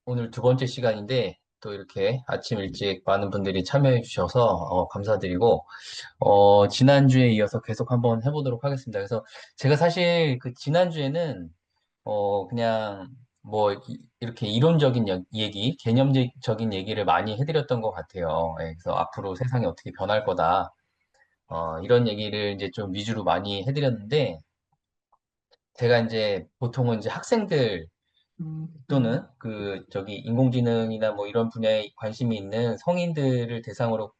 오늘 두 번째 시간인데 또 이렇게 아침 일찍 많은 분들이 참여해 주셔서 감사드리고 지난주에 이어서 계속 한번 해보도록 하겠습니다. 그래서 제가 사실 그 지난주에는 그냥 뭐 이렇게 이론적인 얘기, 개념적인 얘기를 많이 해드렸던 것 같아요. 예, 그래서 앞으로 세상이 어떻게 변할 거다. 이런 얘기를 이제 좀 위주로 많이 해드렸는데 제가 이제 보통은 이제 학생들 또는 저기 인공지능이나 뭐 이런 분야에 관심이 있는 성인들을 대상으로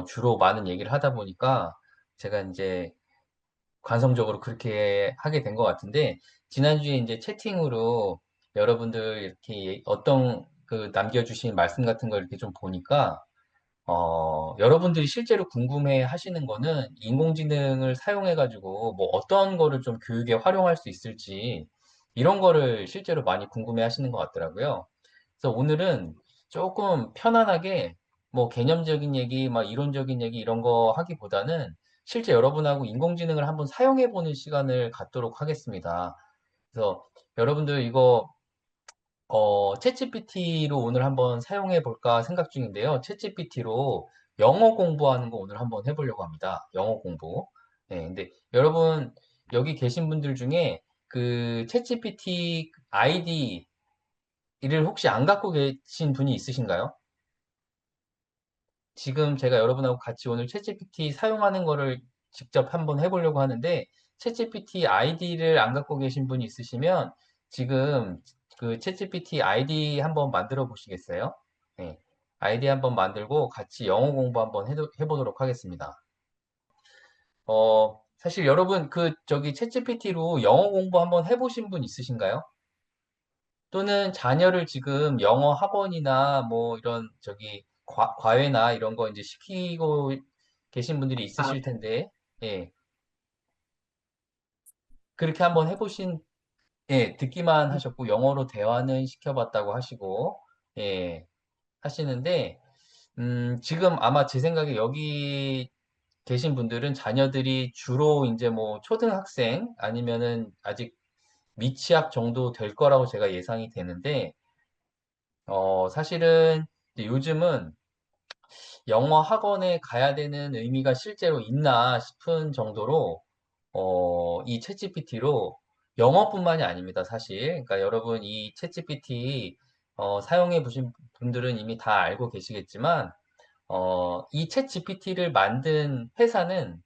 주로 많은 얘기를 하다 보니까 제가 이제 관성적으로 그렇게 하게 된 것 같은데 지난주에 이제 채팅으로 여러분들 이렇게 어떤 그 남겨주신 말씀 같은 걸 이렇게 좀 보니까 여러분들이 실제로 궁금해 하시는 거는 인공지능을 사용해가지고 뭐 어떤 거를 좀 교육에 활용할 수 있을지 이런 거를 실제로 많이 궁금해 하시는 것 같더라고요. 그래서 오늘은 조금 편안하게 뭐 개념적인 얘기, 막 이론적인 얘기 이런 거 하기보다는 실제 여러분하고 인공지능을 한번 사용해 보는 시간을 갖도록 하겠습니다. 그래서 여러분들 이거 챗GPT로 오늘 한번 사용해 볼까 생각 중인데요. 챗GPT로 영어 공부하는 거 오늘 한번 해보려고 합니다. 영어 공부. 네, 근데 여러분 여기 계신 분들 중에 그 챗GPT 아이디를 혹시 안 갖고 계신 분이 있으신가요? 지금 제가 여러분하고 같이 오늘 챗GPT 사용하는 거를 직접 한번 해보려고 하는데 챗GPT 아이디를 안 갖고 계신 분이 있으시면 지금 그 챗GPT 아이디 한번 만들어 보시겠어요? 네. 아이디 한번 만들고 같이 영어 공부 한번 해보도록 하겠습니다. 사실 여러분 그 저기 챗GPT로 영어 공부 한번 해보신 분 있으신가요? 또는 자녀를 지금 영어 학원이나 뭐 이런 저기 과외나 이런 거 이제 시키고 계신 분들이 있으실 텐데, 예, 그렇게 한번 해보신, 예, 듣기만 하셨고 영어로 대화는 시켜봤다고 하시고, 예, 하시는데, 지금 아마 제 생각에 여기 계신 분들은 자녀들이 주로 이제 뭐 초등학생 아니면은 아직 미취학 정도 될 거라고 제가 예상이 되는데, 사실은 이제 요즘은 영어 학원에 가야 되는 의미가 실제로 있나 싶은 정도로 이 챗GPT로 영어뿐만이 아닙니다, 사실. 그러니까 여러분 이 챗GPT 사용해 보신 분들은 이미 다 알고 계시겠지만 이 챗GPT를 만든 회사는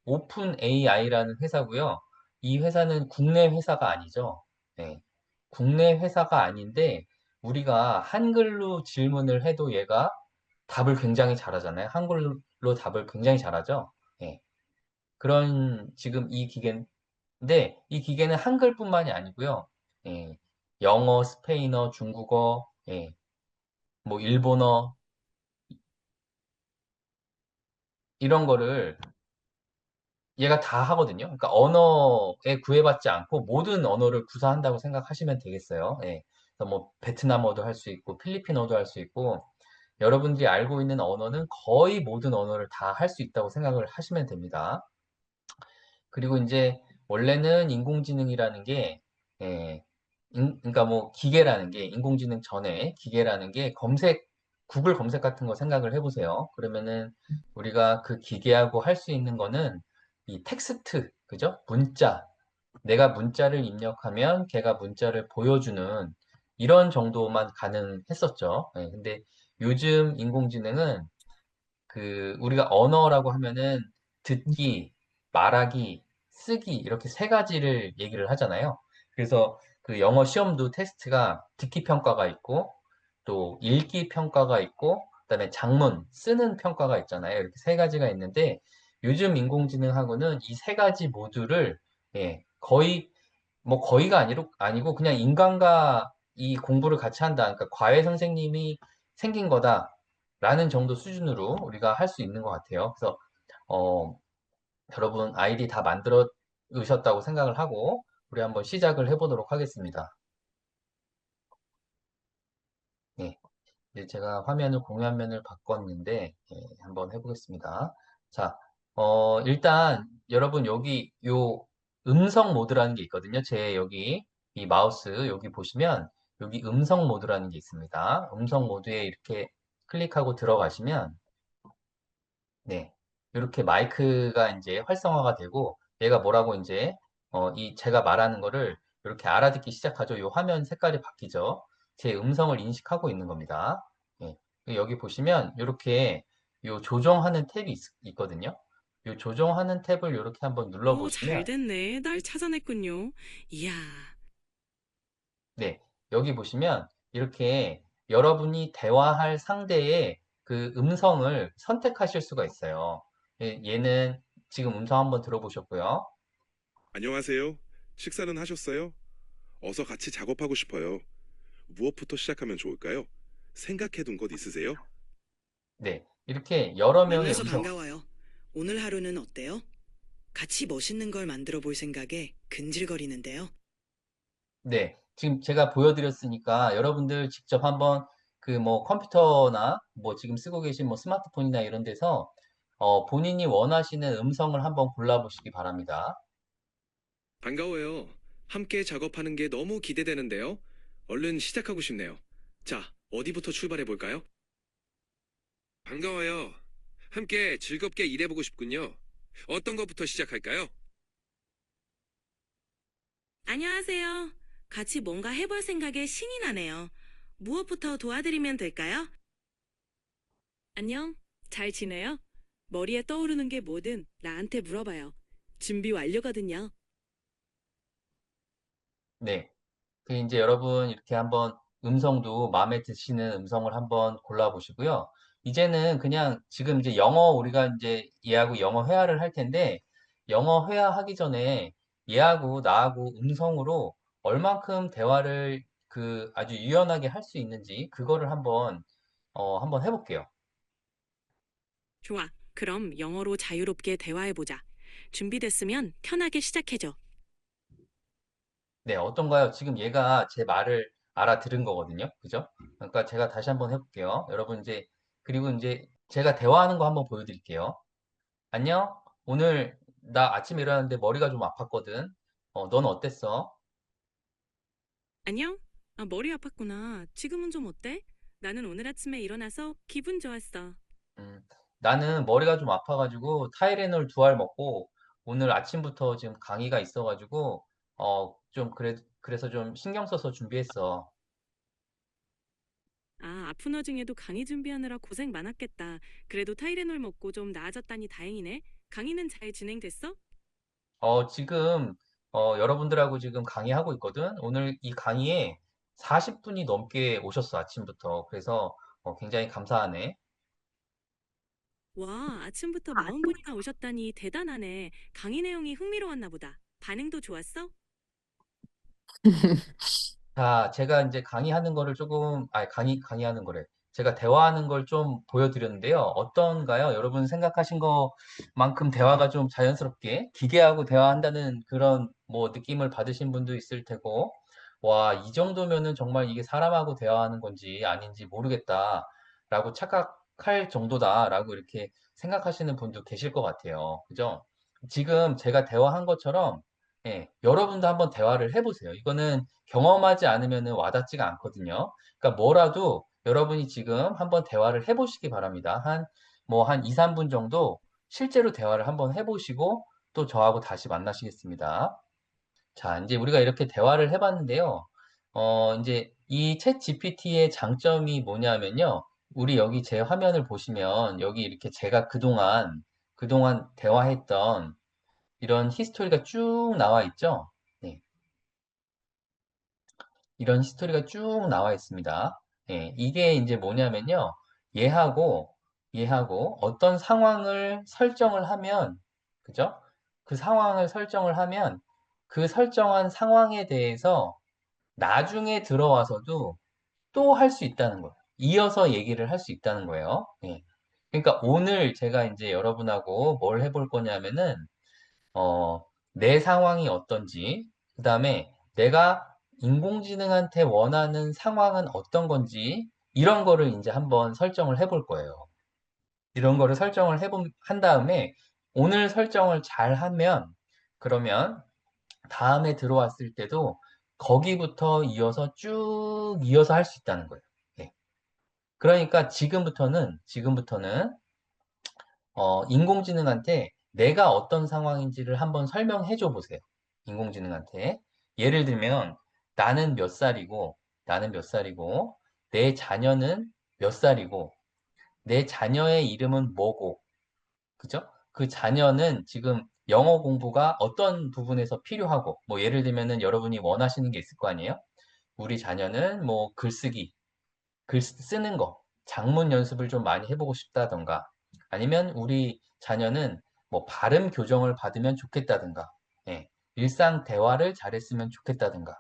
오픈 AI라는 회사고요. 이 회사는 국내 회사가 아니죠. 네. 국내 회사가 아닌데 우리가 한글로 질문을 해도 얘가 답을 굉장히 잘하잖아요. 한글로 답을 굉장히 잘하죠. 예. 그런 지금 이 기계인데 이 기계는 한글뿐만이 아니고요. 예. 영어, 스페인어, 중국어, 예. 뭐 일본어 이런 거를 얘가 다 하거든요. 그러니까 언어에 구애받지 않고 모든 언어를 구사한다고 생각하시면 되겠어요. 예. 그래서 뭐 베트남어도 할 수 있고 필리핀어도 할 수 있고 여러분들이 알고 있는 언어는 거의 모든 언어를 다 할 수 있다고 생각을 하시면 됩니다. 그리고 이제 원래는 인공지능이라는 게 예, 그러니까 뭐 기계라는 게 인공지능 전에 기계라는 게 구글 검색 같은 거 생각을 해보세요. 그러면은 우리가 그 기계하고 할 수 있는 거는 이 텍스트, 그죠? 문자. 내가 문자를 입력하면 걔가 문자를 보여주는 이런 정도만 가능했었죠. 예, 근데 요즘 인공지능은 그 우리가 언어라고 하면은 듣기, 말하기, 쓰기 이렇게 세 가지를 얘기를 하잖아요. 그래서 그 영어 시험도 테스트가 듣기 평가가 있고 또 읽기 평가가 있고 그다음에 장문 쓰는 평가가 있잖아요. 이렇게 세 가지가 있는데 요즘 인공지능하고는 이 세 가지 모두를 예, 거의 뭐 거의가 아니고 그냥 인간과 이 공부를 같이 한다. 그러니까 과외 선생님이 생긴 거다라는 정도 수준으로 우리가 할 수 있는 것 같아요. 그래서 어, 여러분 아이디 다 만들어 으셨다고 생각을 하고 우리 한번 시작을 해보도록 하겠습니다. 네, 이제 제가 화면을 공유화면을 바꿨는데 한번 해보겠습니다. 자, 일단 여러분 여기 요 음성 모드라는 게 있거든요. 제 여기 이 마우스 여기 보시면 여기 음성 모드라는 게 있습니다. 음성 모드에 이렇게 클릭하고 들어가시면 네. 이렇게 마이크가 이제 활성화가 되고 얘가 뭐라고 이제 이 제가 말하는 거를 이렇게 알아듣기 시작하죠. 이 화면 색깔이 바뀌죠. 제 음성을 인식하고 있는 겁니다. 예. 여기 보시면 이렇게 요 조정하는 탭이 있거든요. 요 조정하는 탭을 이렇게 한번 눌러 오, 보시면 잘 됐네. 날 찾아냈군요. 이야, 네. 여기 보시면 이렇게 여러분이 대화할 상대의 그 음성을 선택하실 수가 있어요. 얘는 지금 음성 한번 들어보셨고요. 안녕하세요. 식사는 하셨어요? 어서 같이 작업하고 싶어요. 무엇부터 시작하면 좋을까요? 생각해둔 것 있으세요? 네. 이렇게 여러 명의 만나서 음성, 반가워요. 오늘 하루는 어때요? 같이 멋있는 걸 만들어 볼 생각에 근질거리는데요. 네. 지금 제가 보여드렸으니까 여러분들 직접 한번 그 뭐 컴퓨터나 뭐 지금 쓰고 계신 뭐 스마트폰이나 이런 데서 본인이 원하시는 음성을 한번 골라보시기 바랍니다. 반가워요. 함께 작업하는 게 너무 기대되는데요. 얼른 시작하고 싶네요. 자, 어디부터 출발해 볼까요? 반가워요. 함께 즐겁게 일해보고 싶군요. 어떤 것부터 시작할까요? 안녕하세요. 같이 뭔가 해볼 생각에 신이 나네요. 무엇부터 도와드리면 될까요? 안녕. 잘 지내요? 머리에 떠오르는 게 뭐든 나한테 물어봐요. 준비 완료거든요. 네. 그 이제 여러분 이렇게 한번 음성도 마음에 드시는 음성을 한번 골라보시고요. 이제는 그냥 지금 이제 영어 우리가 이제 얘하고 영어 회화를 할 텐데 영어 회화하기 전에 얘하고 나하고 음성으로 얼만큼 대화를 그 아주 유연하게 할 수 있는지 그거를 한번 해볼게요. 좋아. 그럼 영어로 자유롭게 대화해보자. 준비됐으면 편하게 시작해줘. 네, 어떤가요? 지금 얘가 제 말을 알아들은 거거든요. 그죠? 그러니까 제가 다시 한번 해볼게요. 여러분 이제 그리고 이제 제가 대화하는 거 한번 보여드릴게요. 안녕? 오늘 나 아침에 일어났는데 머리가 좀 아팠거든. 넌 어땠어? 안녕? 아, 머리 아팠구나. 지금은 좀 어때? 나는 오늘 아침에 일어나서 기분 좋았어. 음, 나는 머리가 좀 아파가지고 타이레놀 2알 먹고 오늘 아침부터 지금 강의가 있어가지고 좀 그래서 좀 신경 써서 준비했어. 아, 아픈 와중에도 강의 준비하느라 고생 많았겠다. 그래도 타이레놀 먹고 좀 나아졌다니 다행이네. 강의는 잘 진행됐어? 지금 여러분들하고 지금 강의하고 있거든. 오늘 이 강의에 40분이 넘게 오셨어, 아침부터. 그래서 굉장히 감사하네. 와, 아침부터 40분이나 오셨다니 대단하네. 강의 내용이 흥미로웠나 보다. 반응도 좋았어? 자, 제가 이제 강의하는 거를 조금, 강의하는 거래. 제가 대화하는 걸 좀 보여드렸는데요. 어떤가요? 여러분 생각하신 것만큼 대화가 좀 자연스럽게 기계하고 대화한다는 그런 뭐 느낌을 받으신 분도 있을 테고, 와, 이 정도면은 정말 이게 사람하고 대화하는 건지 아닌지 모르겠다라고 착각할 정도다라고 이렇게 생각하시는 분도 계실 것 같아요. 그죠? 지금 제가 대화한 것처럼, 예, 여러분도 한번 대화를 해보세요. 이거는 경험하지 않으면 와닿지가 않거든요. 그러니까 뭐라도 여러분이 지금 한번 대화를 해보시기 바랍니다. 한 2, 3분 정도 실제로 대화를 한번 해보시고 또 저하고 다시 만나시겠습니다. 자, 이제 우리가 이렇게 대화를 해봤는데요. 이제 이 챗 GPT의 장점이 뭐냐면요. 우리 여기 제 화면을 보시면 여기 이렇게 제가 그동안 대화했던 이런 히스토리가 쭉 나와 있죠. 네. 이런 히스토리가 쭉 나와 있습니다. 예, 이게 이제 뭐냐면요. 얘하고, 얘하고 어떤 상황을 설정을 하면, 그죠? 그 상황을 설정을 하면 그 설정한 상황에 대해서 나중에 들어와서도 또 할 수 있다는 거예요. 이어서 얘기를 할 수 있다는 거예요. 예. 그러니까 오늘 제가 이제 여러분하고 뭘 해볼 거냐면은 어, 내 상황이 어떤지, 그 다음에 내가 인공지능한테 원하는 상황은 어떤 건지, 이런 거를 이제 한번 설정을 해볼 거예요. 이런 거를 한 다음에, 오늘 설정을 잘 하면, 그러면 다음에 들어왔을 때도 거기부터 이어서 쭉 이어서 할 수 있다는 거예요. 예. 그러니까 지금부터는 인공지능한테 내가 어떤 상황인지를 한번 설명해 줘 보세요. 인공지능한테. 예를 들면, 나는 몇 살이고, 나는 몇 살이고, 내 자녀는 몇 살이고, 내 자녀의 이름은 뭐고, 그죠? 그 자녀는 지금 영어 공부가 어떤 부분에서 필요하고, 뭐 예를 들면은 여러분이 원하시는 게 있을 거 아니에요? 우리 자녀는 뭐 글쓰기, 글 쓰는 거, 작문 연습을 좀 많이 해보고 싶다던가, 아니면 우리 자녀는 뭐 발음 교정을 받으면 좋겠다든가, 예, 일상 대화를 잘했으면 좋겠다든가,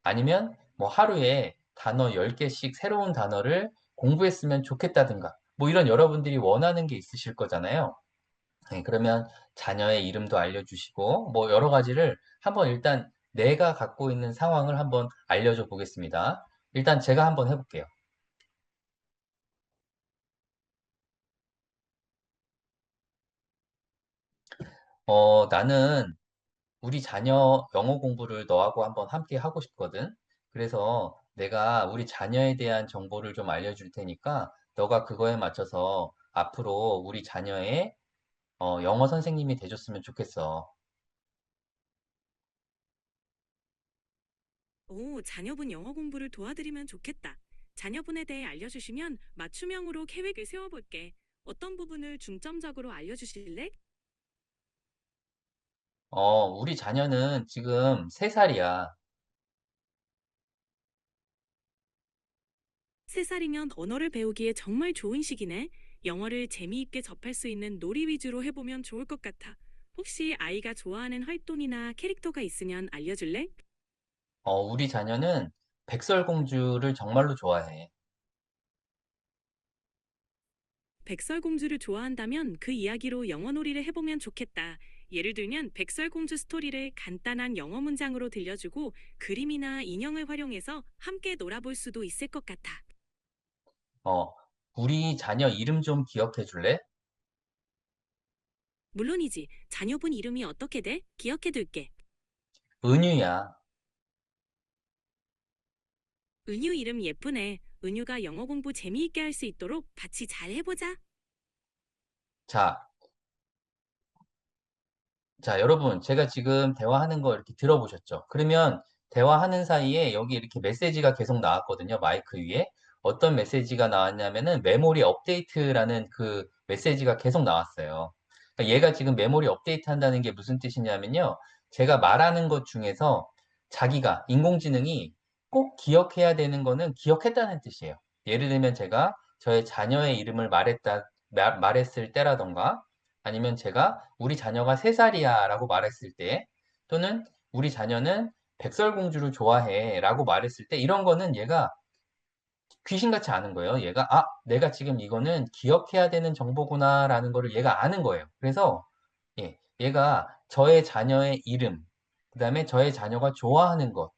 아니면 뭐 하루에 단어 10개씩 새로운 단어를 공부했으면 좋겠다든가, 뭐 이런 여러분들이 원하는 게 있으실 거잖아요. 예, 그러면 자녀의 이름도 알려주시고, 뭐 여러 가지를 한번 일단 내가 갖고 있는 상황을 한번 알려줘 보겠습니다. 일단 제가 한번 해볼게요. 나는 우리 자녀 영어 공부를 너하고 한번 함께 하고 싶거든. 그래서 내가 우리 자녀에 대한 정보를 좀 알려줄 테니까 너가 그거에 맞춰서 앞으로 우리 자녀의 영어 선생님이 돼줬으면 좋겠어. 오, 자녀분 영어 공부를 도와드리면 좋겠다. 자녀분에 대해 알려주시면 맞춤형으로 계획을 세워볼게. 어떤 부분을 중점적으로 알려주실래? 우리 자녀는 지금 3살이야. 3살이면 언어를 배우기에 정말 좋은 시기네. 영어를 재미있게 접할 수 있는 놀이 위주로 해보면 좋을 것 같아. 혹시 아이가 좋아하는 활동이나 캐릭터가 있으면 알려줄래? 우리 자녀는 백설공주를 정말로 좋아해. 백설공주를 좋아한다면 그 이야기로 영어 놀이를 해보면 좋겠다. 예를 들면 백설공주 스토리를 간단한 영어 문장으로 들려주고 그림이나 인형을 활용해서 함께 놀아볼 수도 있을 것 같아. 어, 우리 자녀 이름 좀 기억해 줄래? 물론이지. 자녀분 이름이 어떻게 돼? 기억해둘게. 은유야. 은유 이름 예쁘네. 은유가 영어 공부 재미있게 할 수 있도록 같이 잘 해보자. 자, 자, 여러분, 제가 지금 대화하는 거 이렇게 들어보셨죠? 그러면 대화하는 사이에 여기 이렇게 메시지가 계속 나왔거든요. 마이크 위에. 어떤 메시지가 나왔냐면은 메모리 업데이트라는 그 메시지가 계속 나왔어요. 그러니까 얘가 지금 메모리 업데이트 한다는 게 무슨 뜻이냐면요. 제가 말하는 것 중에서 자기가, 인공지능이 꼭 기억해야 되는 거는 기억했다는 뜻이에요. 예를 들면 제가 저의 자녀의 이름을 말했을 때라던가 아니면 제가 우리 자녀가 3살이야 라고 말했을 때 또는 우리 자녀는 백설공주를 좋아해 라고 말했을 때 이런 거는 얘가 귀신같이 아는 거예요. 얘가 내가 지금 이거는 기억해야 되는 정보구나 라는 거를 얘가 아는 거예요. 그래서 예, 얘가 저의 자녀의 이름, 그다음에 저의 자녀가 좋아하는 것,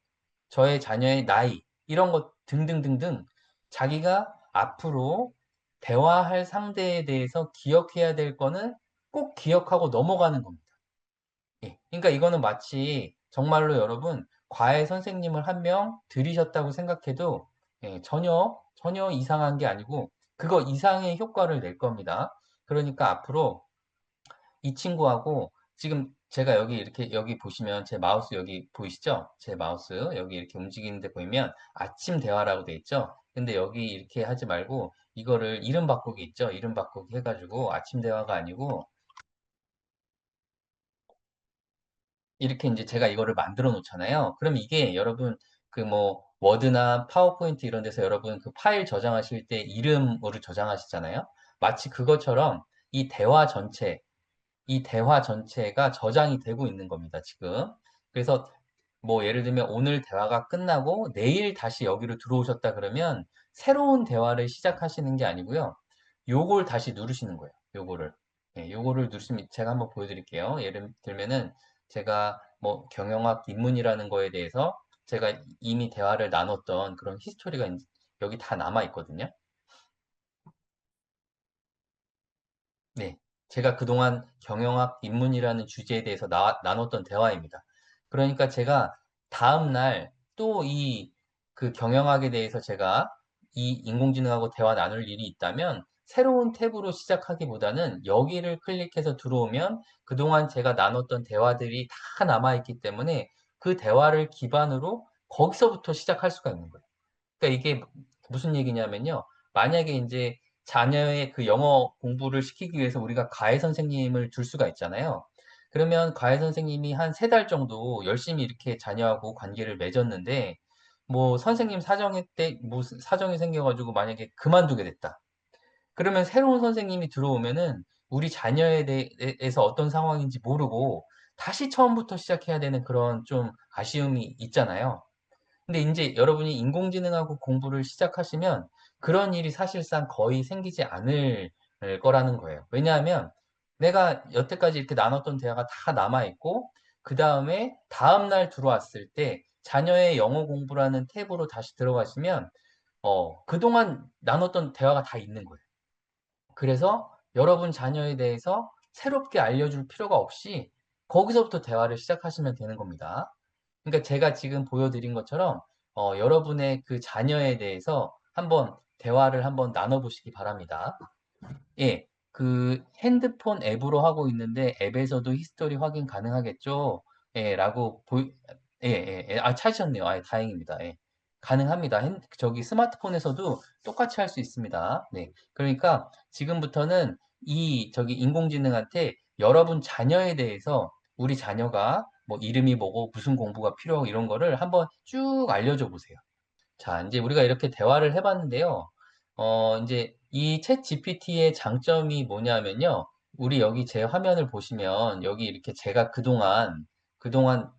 저의 자녀의 나이 이런 것 등등등등 자기가 앞으로 대화할 상대에 대해서 기억해야 될 거는 꼭 기억하고 넘어가는 겁니다. 예. 그러니까 이거는 마치 정말로 여러분 과외 선생님을 한 명 들이셨다고 생각해도 전혀 이상한 게 아니고 그거 이상의 효과를 낼 겁니다. 그러니까 앞으로 이 친구하고 지금 제가 여기 이렇게 여기 보시면 제 마우스 여기 보이시죠? 제 마우스 여기 이렇게 움직이는데 보이면 아침 대화라고 돼 있죠? 근데 여기 이렇게 하지 말고 이거를 이름 바꾸기 있죠? 이름 바꾸기 해가지고 아침 대화가 아니고 이렇게 이제 제가 이거를 만들어 놓잖아요. 그럼 이게 여러분 그 뭐 워드나 파워포인트 이런 데서 여러분 그 파일 저장하실 때 이름으로 저장하시잖아요. 마치 그것처럼 이 대화 전체 이 대화 전체가 저장이 되고 있는 겁니다, 지금. 그래서 뭐 예를 들면 오늘 대화가 끝나고 내일 다시 여기로 들어오셨다 그러면 새로운 대화를 시작하시는 게 아니고요. 요걸 다시 누르시는 거예요. 요거를. 예, 요거를 누르시면 제가 한번 보여드릴게요. 예를 들면은 제가 뭐 경영학 입문이라는 거에 대해서 제가 이미 대화를 나눴던 그런 히스토리가 여기 다 남아 있거든요. 네. 제가 그동안 경영학 입문이라는 주제에 대해서 나눴던 대화입니다. 그러니까 제가 다음날 또 그 경영학에 대해서 제가 이 인공지능하고 대화 나눌 일이 있다면 새로운 탭으로 시작하기보다는 여기를 클릭해서 들어오면 그동안 제가 나눴던 대화들이 다 남아있기 때문에 그 대화를 기반으로 거기서부터 시작할 수가 있는 거예요. 그러니까 이게 무슨 얘기냐면요. 만약에 이제 자녀의 그 영어 공부를 시키기 위해서 우리가 과외 선생님을 둘 수가 있잖아요. 그러면 과외 선생님이 한 3달 정도 열심히 이렇게 자녀하고 관계를 맺었는데 뭐 선생님 사정이 때 무슨 사정이 생겨 가지고 만약에 그만두게 됐다. 그러면 새로운 선생님이 들어오면은 우리 자녀에 대해서 어떤 상황인지 모르고 다시 처음부터 시작해야 되는 그런 좀 아쉬움이 있잖아요. 근데 인제 여러분이 인공지능하고 공부를 시작하시면 그런 일이 사실상 거의 생기지 않을 거라는 거예요. 왜냐하면 내가 여태까지 이렇게 나눴던 대화가 다 남아 있고 그다음에 다음 날 들어왔을 때 자녀의 영어 공부라는 탭으로 다시 들어가시면 그동안 나눴던 대화가 다 있는 거예요. 그래서 여러분 자녀에 대해서 새롭게 알려줄 필요가 없이 거기서부터 대화를 시작하시면 되는 겁니다. 그러니까 제가 지금 보여드린 것처럼 여러분의 그 자녀에 대해서 한번 대화를 한번 나눠 보시기 바랍니다. 예. 그 핸드폰 앱으로 하고 있는데 앱에서도 히스토리 확인 가능하겠죠? 예, 라고 예예예. 아, 찾으셨네요. 아, 다행입니다. 예. 가능합니다. 저기 스마트폰에서도 똑같이 할 수 있습니다. 네. 그러니까 지금부터는 저기 인공지능한테 여러분 자녀에 대해서 우리 자녀가 뭐 이름이 뭐고 무슨 공부가 필요하고 이런 거를 한번 쭉 알려줘 보세요. 자, 이제 우리가 이렇게 대화를 해 봤는데요. 인제 이 챗GPT의 장점이 뭐냐면요. 우리 여기 제 화면을 보시면 여기 이렇게 제가 그동안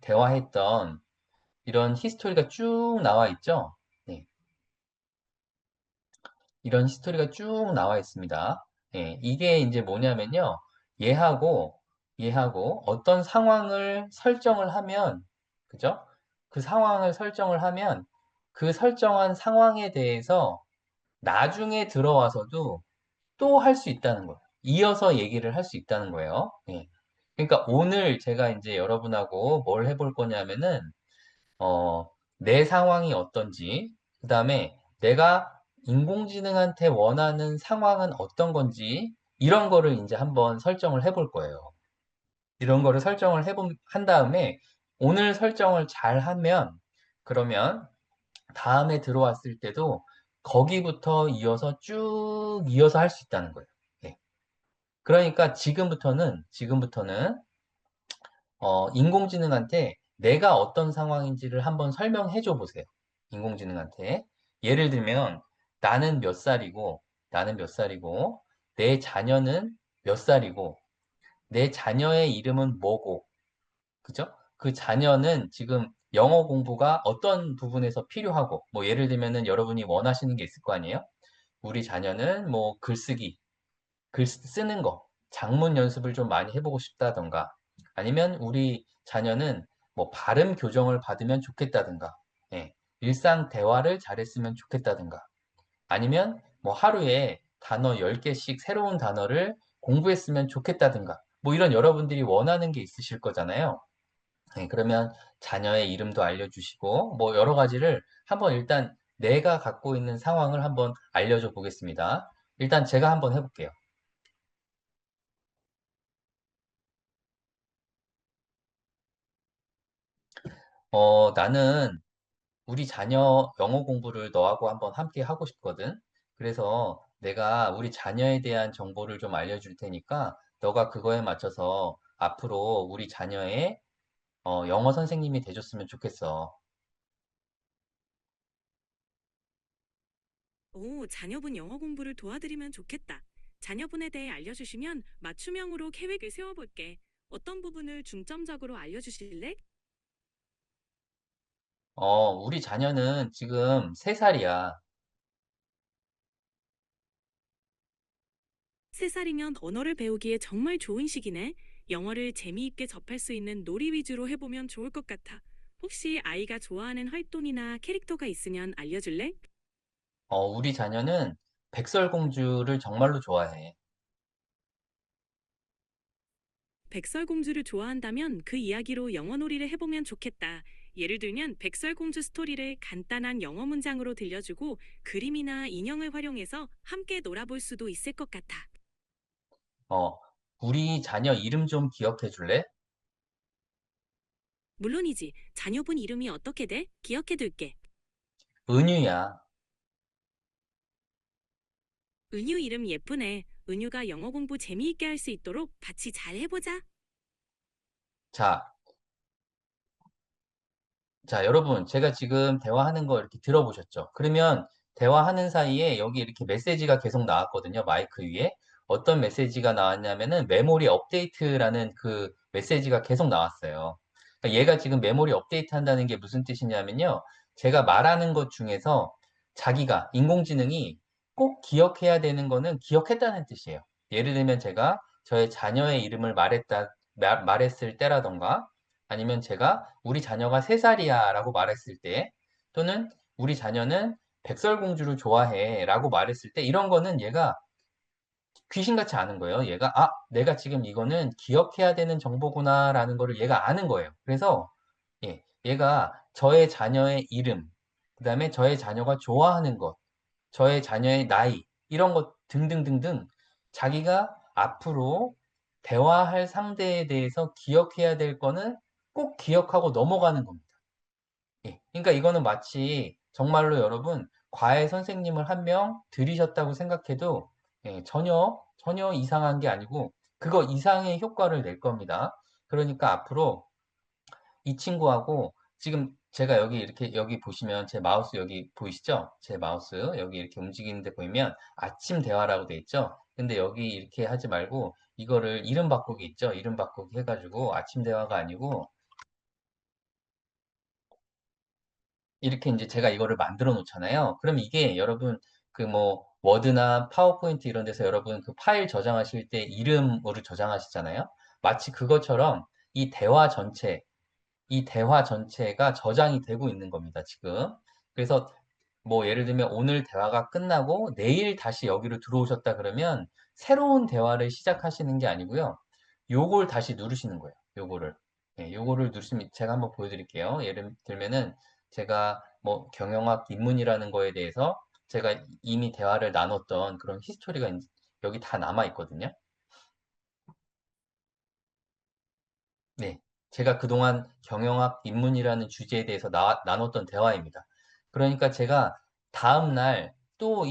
대화했던 이런 히스토리가 쭉 나와 있죠. 네. 이런 히스토리가 쭉 나와 있습니다. 예, 이게 이제 뭐냐면요. 얘하고, 얘하고 어떤 상황을 설정을 하면, 그죠? 그 상황을 설정을 하면 그 설정한 상황에 대해서 나중에 들어와서도 또 할 수 있다는 거예요. 이어서 얘기를 할 수 있다는 거예요. 예. 그러니까 오늘 제가 이제 여러분하고 뭘 해볼 거냐면은 어, 내 상황이 어떤지, 그 다음에 내가 인공지능한테 원하는 상황은 어떤 건지, 이런 거를 이제 한번 설정을 해볼 거예요. 이런 거를 한 다음에, 오늘 설정을 잘 하면, 그러면 다음에 들어왔을 때도 거기부터 이어서 쭉 이어서 할 수 있다는 거예요. 예. 그러니까 지금부터는 인공지능한테 내가 어떤 상황인지를 한번 설명해 줘 보세요. 인공지능한테. 예를 들면, 나는 몇 살이고, 나는 몇 살이고, 내 자녀는 몇 살이고, 내 자녀의 이름은 뭐고, 그죠? 그 자녀는 지금 영어 공부가 어떤 부분에서 필요하고, 뭐 예를 들면은 여러분이 원하시는 게 있을 거 아니에요? 우리 자녀는 뭐 글쓰기, 글 쓰는 거, 작문 연습을 좀 많이 해보고 싶다던가, 아니면 우리 자녀는 뭐 발음 교정을 받으면 좋겠다든가, 예, 일상 대화를 잘했으면 좋겠다든가, 아니면 뭐 하루에 단어 10개씩 새로운 단어를 공부했으면 좋겠다든가, 뭐 이런 여러분들이 원하는 게 있으실 거잖아요. 예, 그러면 자녀의 이름도 알려주시고, 뭐 여러 가지를 한번 일단 내가 갖고 있는 상황을 한번 알려줘 보겠습니다. 일단 제가 한번 해볼게요. 나는 우리 자녀 영어 공부를 너하고 한번 함께 하고 싶거든. 그래서 내가 우리 자녀에 대한 정보를 좀 알려줄 테니까 너가 그거에 맞춰서 앞으로 우리 자녀의 영어 선생님이 돼줬으면 좋겠어. 오, 자녀분 영어 공부를 도와드리면 좋겠다. 자녀분에 대해 알려주시면 맞춤형으로 계획을 세워볼게. 어떤 부분을 중점적으로 알려주실래? 우리 자녀는 지금 3살이야. 3살이면 언어를 배우기에 정말 좋은 시기네. 영어를 재미있게 접할 수 있는 놀이 위주로 해보면 좋을 것 같아. 혹시 아이가 좋아하는 활동이나 캐릭터가 있으면 알려줄래? 우리 자녀는 백설공주를 정말로 좋아해. 백설공주를 좋아한다면 그 이야기로 영어 놀이를 해보면 좋겠다. 예를 들면 백설공주 스토리를 간단한 영어 문장으로 들려주고 그림이나 인형을 활용해서 함께 놀아볼 수도 있을 것 같아. 어, 우리 자녀 이름 좀 기억해 줄래? 물론이지. 자녀분 이름이 어떻게 돼? 기억해둘게. 은유야. 은유 이름 예쁘네. 은유가 영어 공부 재미있게 할 수 있도록 같이 잘 해보자. 자, 자, 여러분, 제가 지금 대화하는 거 이렇게 들어보셨죠? 그러면 대화하는 사이에 여기 이렇게 메시지가 계속 나왔거든요. 마이크 위에. 어떤 메시지가 나왔냐면은 메모리 업데이트라는 그 메시지가 계속 나왔어요. 그러니까 얘가 지금 메모리 업데이트 한다는 게 무슨 뜻이냐면요. 제가 말하는 것 중에서 자기가, 인공지능이 꼭 기억해야 되는 거는 기억했다는 뜻이에요. 예를 들면 제가 저의 자녀의 이름을 말했을 때라던가 아니면 제가 우리 자녀가 3살이야 라고 말했을 때 또는 우리 자녀는 백설공주를 좋아해 라고 말했을 때 이런 거는 얘가 귀신같이 아는 거예요. 얘가 아, 내가 지금 이거는 기억해야 되는 정보구나 라는 거를 얘가 아는 거예요. 그래서 예, 얘가 저의 자녀의 이름, 그다음에 저의 자녀가 좋아하는 것, 저의 자녀의 나이 이런 것 등등등등 자기가 앞으로 대화할 상대에 대해서 기억해야 될 거는 꼭 기억하고 넘어가는 겁니다. 예. 그러니까 이거는 마치 정말로 여러분 과외 선생님을 한 명 들이셨다고 생각해도 예, 전혀 이상한 게 아니고 그거 이상의 효과를 낼 겁니다. 그러니까 앞으로 이 친구하고 지금 제가 여기 이렇게 여기 보시면 제 마우스 여기 보이시죠? 제 마우스 여기 이렇게 움직이는데 보이면 아침 대화라고 돼 있죠? 근데 여기 이렇게 하지 말고 이거를 이름 바꾸기 있죠? 이름 바꾸기 해가지고 아침 대화가 아니고 이렇게 이제 제가 이거를 만들어 놓잖아요. 그럼 이게 여러분 그 뭐 워드나 파워포인트 이런 데서 여러분 그 파일 저장하실 때 이름으로 저장하시잖아요. 마치 그것처럼 이 대화 전체 이 대화 전체가 저장이 되고 있는 겁니다, 지금. 그래서 뭐 예를 들면 오늘 대화가 끝나고 내일 다시 여기로 들어오셨다 그러면 새로운 대화를 시작하시는 게 아니고요. 요걸 다시 누르시는 거예요. 요거를. 예, 요거를 누르시면 제가 한번 보여드릴게요. 예를 들면은 제가 뭐 경영학 입문이라는 거에 대해서 제가 이미 대화를 나눴던 그런 히스토리가 여기 다 남아 있거든요. 네. 제가 그동안 경영학 입문이라는 주제에 대해서 나눴던 대화입니다. 그러니까 제가 다음날 또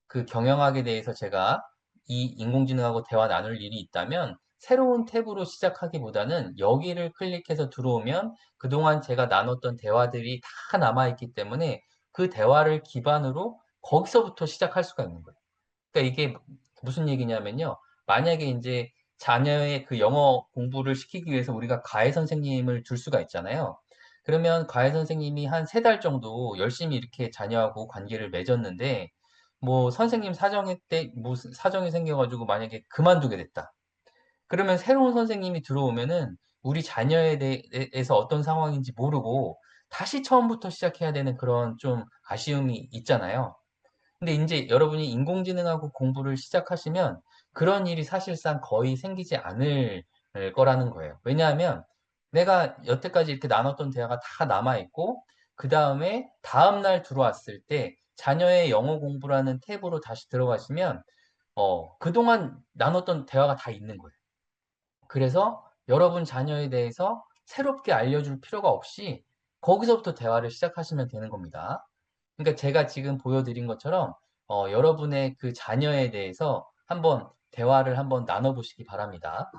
그 경영학에 대해서 제가 이 인공지능하고 대화 나눌 일이 있다면 새로운 탭으로 시작하기보다는 여기를 클릭해서 들어오면 그동안 제가 나눴던 대화들이 다 남아있기 때문에 그 대화를 기반으로 거기서부터 시작할 수가 있는 거예요. 그러니까 이게 무슨 얘기냐면요. 만약에 이제 자녀의 그 영어 공부를 시키기 위해서 우리가 과외 선생님을 둘 수가 있잖아요. 그러면 과외 선생님이 한 3달 정도 열심히 이렇게 자녀하고 관계를 맺었는데, 뭐 선생님 사정이 때 무슨 사정이 생겨가지고 만약에 그만두게 됐다. 그러면 새로운 선생님이 들어오면은 우리 자녀에 대해서 어떤 상황인지 모르고 다시 처음부터 시작해야 되는 그런 좀 아쉬움이 있잖아요. 근데 인제 여러분이 인공지능하고 공부를 시작하시면 그런 일이 사실상 거의 생기지 않을 거라는 거예요. 왜냐하면 내가 여태까지 이렇게 나눴던 대화가 다 남아 있고 그다음에 다음 날 들어왔을 때 자녀의 영어 공부라는 탭으로 다시 들어가시면 그동안 나눴던 대화가 다 있는 거예요. 그래서 여러분 자녀에 대해서 새롭게 알려줄 필요가 없이 거기서부터 대화를 시작하시면 되는 겁니다. 그러니까 제가 지금 보여드린 것처럼 여러분의 그 자녀에 대해서 한번 대화를 한번 나눠보시기 바랍니다.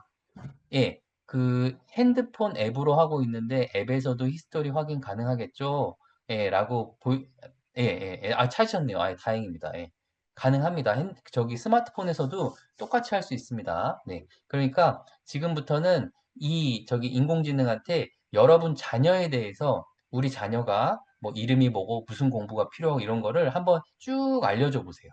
예, 그 핸드폰 앱으로 하고 있는데 앱에서도 히스토리 확인 가능하겠죠? 예, 예, 예, 예. 아, 찾으셨네요. 아, 다행입니다. 예. 가능합니다. 저기 스마트폰에서도 똑같이 할 수 있습니다. 네. 그러니까 지금부터는 저기 인공지능한테 여러분 자녀에 대해서 우리 자녀가 뭐 이름이 뭐고 무슨 공부가 필요하고 이런 거를 한번 쭉 알려줘 보세요.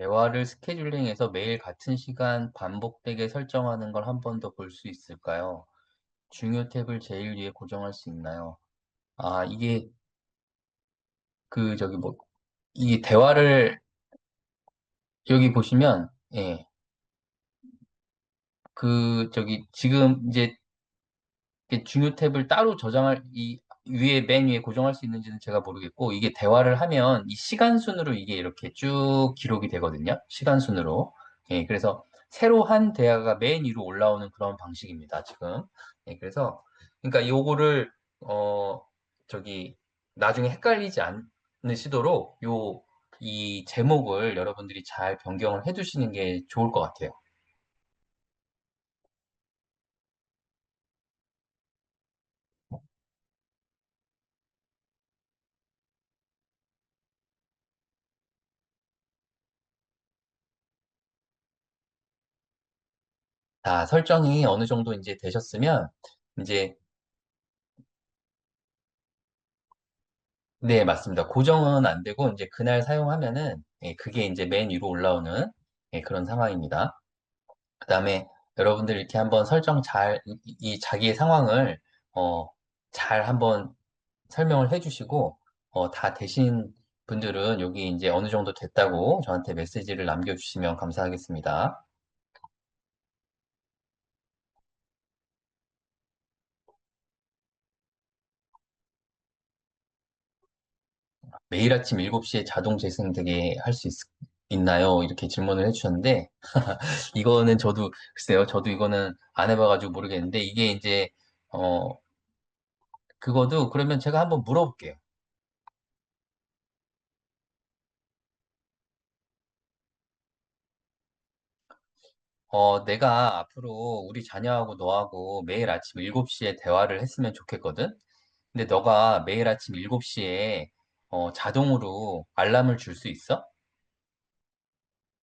대화를 스케줄링해서 매일 같은 시간 반복되게 설정하는 걸 한 번 더 볼 수 있을까요? 중요 탭을 제일 위에 고정할 수 있나요? 아, 이게 저기 뭐, 이게 대화를 여기 보시면, 예, 저기 지금 이제 이게 중요 탭을 따로 저장할, 이 위에, 맨 위에 고정할 수 있는지는 제가 모르겠고, 이게 대화를 하면 이 시간 순으로 이게 이렇게 쭉 기록이 되거든요. 시간 순으로. 예, 그래서 새로 한 대화가 맨 위로 올라오는 그런 방식입니다, 지금. 예, 그래서, 그러니까 요거를, 어, 저기, 나중에 헷갈리지 않으시도록 이 제목을 여러분들이 잘 변경을 해 두시는 게 좋을 것 같아요. 자, 설정이 어느 정도 이제 되셨으면, 이제 네, 맞습니다. 고정은 안 되고, 이제 그날 사용하면은, 예, 그게 이제 맨 위로 올라오는, 예, 그런 상황입니다. 그 다음에 여러분들 이렇게 한번 설정 잘, 이 자기의 상황을, 어, 잘 한번 설명을 해주시고, 다 되신 분들은 여기 이제 어느 정도 됐다고 저한테 메시지를 남겨주시면 감사하겠습니다. 매일 아침 7시에 자동 재생되게 할 수 있나요? 이렇게 질문을 해주셨는데, 이거는 저도, 글쎄요, 저도 이거는 안 해봐가지고 모르겠는데, 이게 이제, 어, 그거도 그러면 제가 한번 물어볼게요. 내가 앞으로 우리 자녀하고 너하고 매일 아침 7시에 대화를 했으면 좋겠거든? 근데 너가 매일 아침 7시에 자동으로 알람을 줄 수 있어?